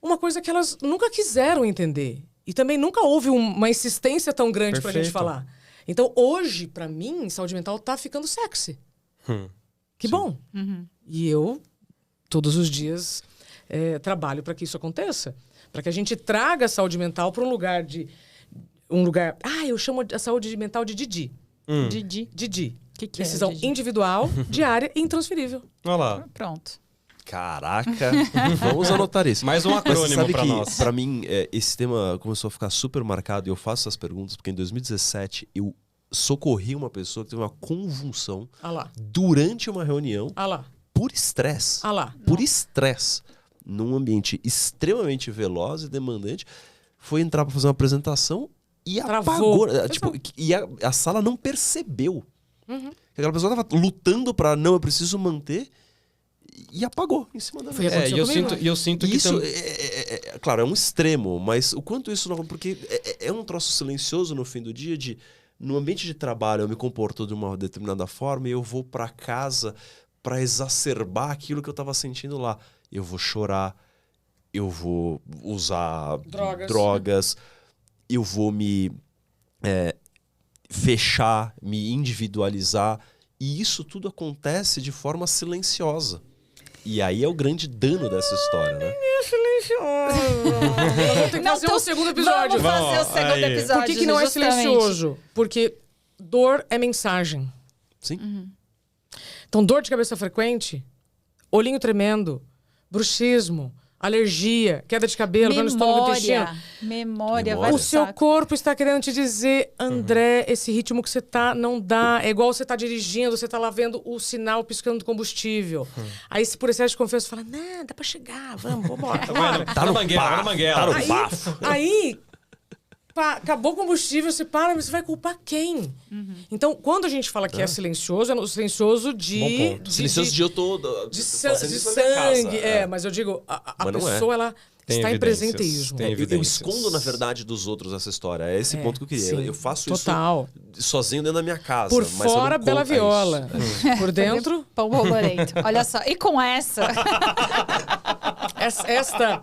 uma coisa que elas nunca quiseram entender. E também nunca houve uma insistência tão grande para a gente Perfeito. falar. Então, hoje, para mim, saúde mental tá ficando sexy. Que bom. E eu, todos os dias, trabalho para que isso aconteça. Para que a gente traga a saúde mental para um lugar... eu chamo a saúde mental de Didi. Didi. Didi. Que é, Decisão Didi? individual, diária e intransferível. Olha lá. Pronto. Caraca, vamos anotar isso. Mais um Mas você acrônimo sabe pra que, nós. pra mim, esse tema começou a ficar super marcado e eu faço essas perguntas porque em 2017 eu socorri uma pessoa que teve uma convulsão Ah lá. durante uma reunião Ah lá. por estresse. Ah lá. Por estresse. Num ambiente extremamente veloz e demandante. Foi entrar pra fazer uma apresentação e Travou. apagou. Tipo, e a sala não percebeu. Aquela pessoa tava lutando pra, não, eu preciso manter, e apagou em cima da Foi mesa. aconteceu comigo. E eu sinto que... Isso, claro, é um extremo, mas o quanto isso não... Porque é um troço silencioso no fim do dia de... No ambiente de trabalho eu me comporto de uma determinada forma e eu vou pra casa pra exacerbar aquilo que eu tava sentindo lá. Eu vou chorar, eu vou usar drogas, eu vou me fechar, me individualizar. E isso tudo acontece de forma silenciosa. E aí é o grande dano dessa história, né? Vamos ter que fazer um segundo episódio. Vamos fazer o segundo Aí. episódio. Por que não é justamente. silencioso? Porque dor é mensagem. Sim. Então, dor de cabeça frequente, olhinho tremendo, bruxismo, alergia, queda de cabelo, dor no estômago, intestino. Memória, vai Memória. O seu corpo está querendo te dizer, André, esse ritmo que você tá não dá. É igual você tá dirigindo, você tá lá vendo o sinal piscando do combustível. Aí, se por excesso de confiança, você fala, não, dá pra chegar, vamos embora. Tá na mangueira, tá na mangueira. Tá no Aí, bafo. aí acabou o combustível, você para, mas você vai culpar quem? Então, quando a gente fala que é silencioso, é no silencioso Bom de... ponto. Silencioso de eu tô... de fazendo isso na minha sangue. casa. Mas eu digo, a Mas não pessoa, ela Tem está em evidências, presenteísmo. tem Eu evidências. escondo, na verdade, dos outros essa história. É esse ponto que eu queria. sim. Eu faço Total. isso sozinho dentro da minha casa. Por mas eu fora, não bela conto- viola. É Por dentro, Pão bolorento. Olha só. E com essa... esta...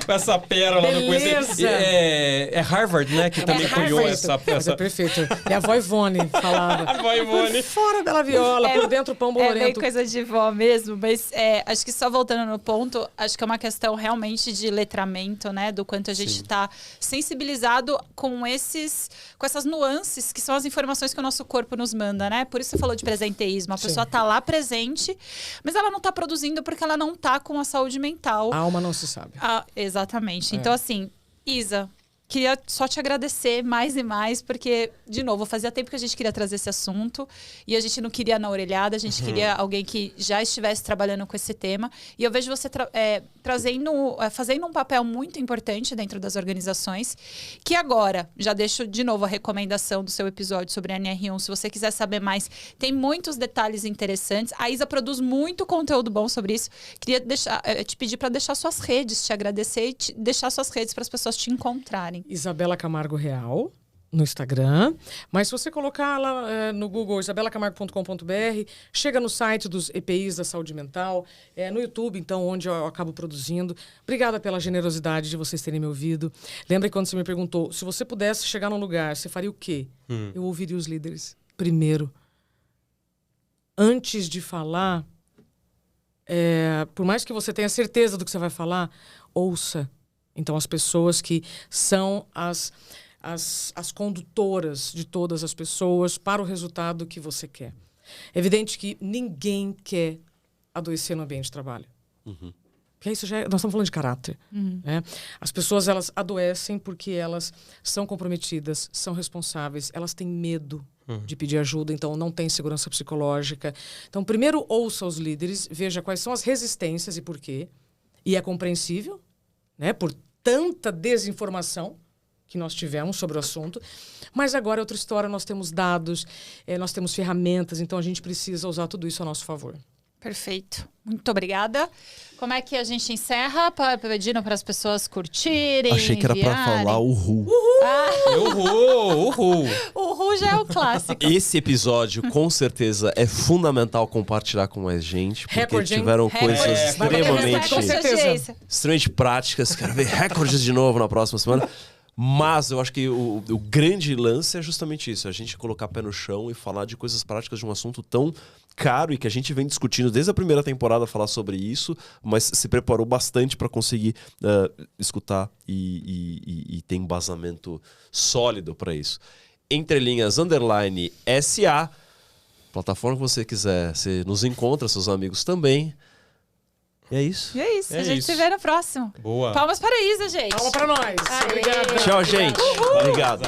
Com essa pérola no Beleza. conhecimento. É Harvard, né? Que também cunhou Harvard. essa... Mas é perfeito. Minha avó Ivone falava. A vó Ivone. Por fora, bela viola. Por dentro, pão É bem bolorento. coisa de vó mesmo, mas acho que só voltando no ponto, acho que é uma questão realmente de letramento, né? Do quanto a gente está sensibilizado com essas nuances que são as informações que o nosso corpo nos manda, né? Por isso você falou de presenteísmo. A pessoa tá lá presente, mas ela não tá produzindo porque ela não tá com a saúde mental. A alma não se sabe. Exatamente. Então, assim, Isa, queria só te agradecer mais e mais, porque, de novo, fazia tempo que a gente queria trazer esse assunto e a gente não queria na orelhada, a gente queria alguém que já estivesse trabalhando com esse tema. E eu vejo você fazendo um papel muito importante dentro das organizações, que agora, já deixo de novo a recomendação do seu episódio sobre a NR1, se você quiser saber mais, tem muitos detalhes interessantes. A Isa produz muito conteúdo bom sobre isso. Queria te pedir para deixar suas redes, te agradecer e deixar suas redes para as pessoas te encontrarem. Isabela Camargo Real, no Instagram. Mas se você colocar lá no Google, isabelacamargo.com.br, chega no site dos EPIs da saúde mental, no YouTube, então, onde eu acabo produzindo. Obrigada pela generosidade de vocês terem me ouvido. Lembra que quando você me perguntou, se você pudesse chegar num lugar, você faria o quê? Eu ouviria os líderes primeiro. Antes de falar, por mais que você tenha certeza do que você vai falar, ouça. Então, as pessoas que são as condutoras de todas as pessoas para o resultado que você quer. É evidente que ninguém quer adoecer no ambiente de trabalho. Porque isso nós estamos falando de caráter. Né? As pessoas, elas adoecem porque elas são comprometidas, são responsáveis, elas têm medo de pedir ajuda, então não tem segurança psicológica. Então, primeiro, ouça os líderes, veja quais são as resistências e por quê. E é compreensível, né? Por tanta desinformação que nós tivemos sobre o assunto. Mas agora é outra história, nós temos dados, nós temos ferramentas, então a gente precisa usar tudo isso a nosso favor. Perfeito. Muito obrigada. Como é que a gente encerra? Pedindo para as pessoas curtirem, Achei que era pra enviarem. falar uhul. Uhul! O Ru já é o clássico. Esse episódio, com certeza, é fundamental compartilhar com mais gente. Porque Recorde, hein? tiveram Recorde. coisas Vai bater recorde, extremamente, com certeza. extremamente práticas. Quero ver recordes de novo na próxima semana. Mas eu acho que o grande lance é justamente isso. A gente colocar pé no chão e falar de coisas práticas de um assunto tão caro e que a gente vem discutindo desde a primeira temporada falar sobre isso, mas se preparou bastante para conseguir escutar e ter embasamento sólido para isso. Entrelinhas _SA, plataforma que você quiser, você nos encontra, seus amigos também. E é isso. E é isso. É a gente isso. se vê no próximo. Boa. Palmas para a Isa, gente. Palma pra nós. Aê. Obrigada. Tchau, gente. Obrigado.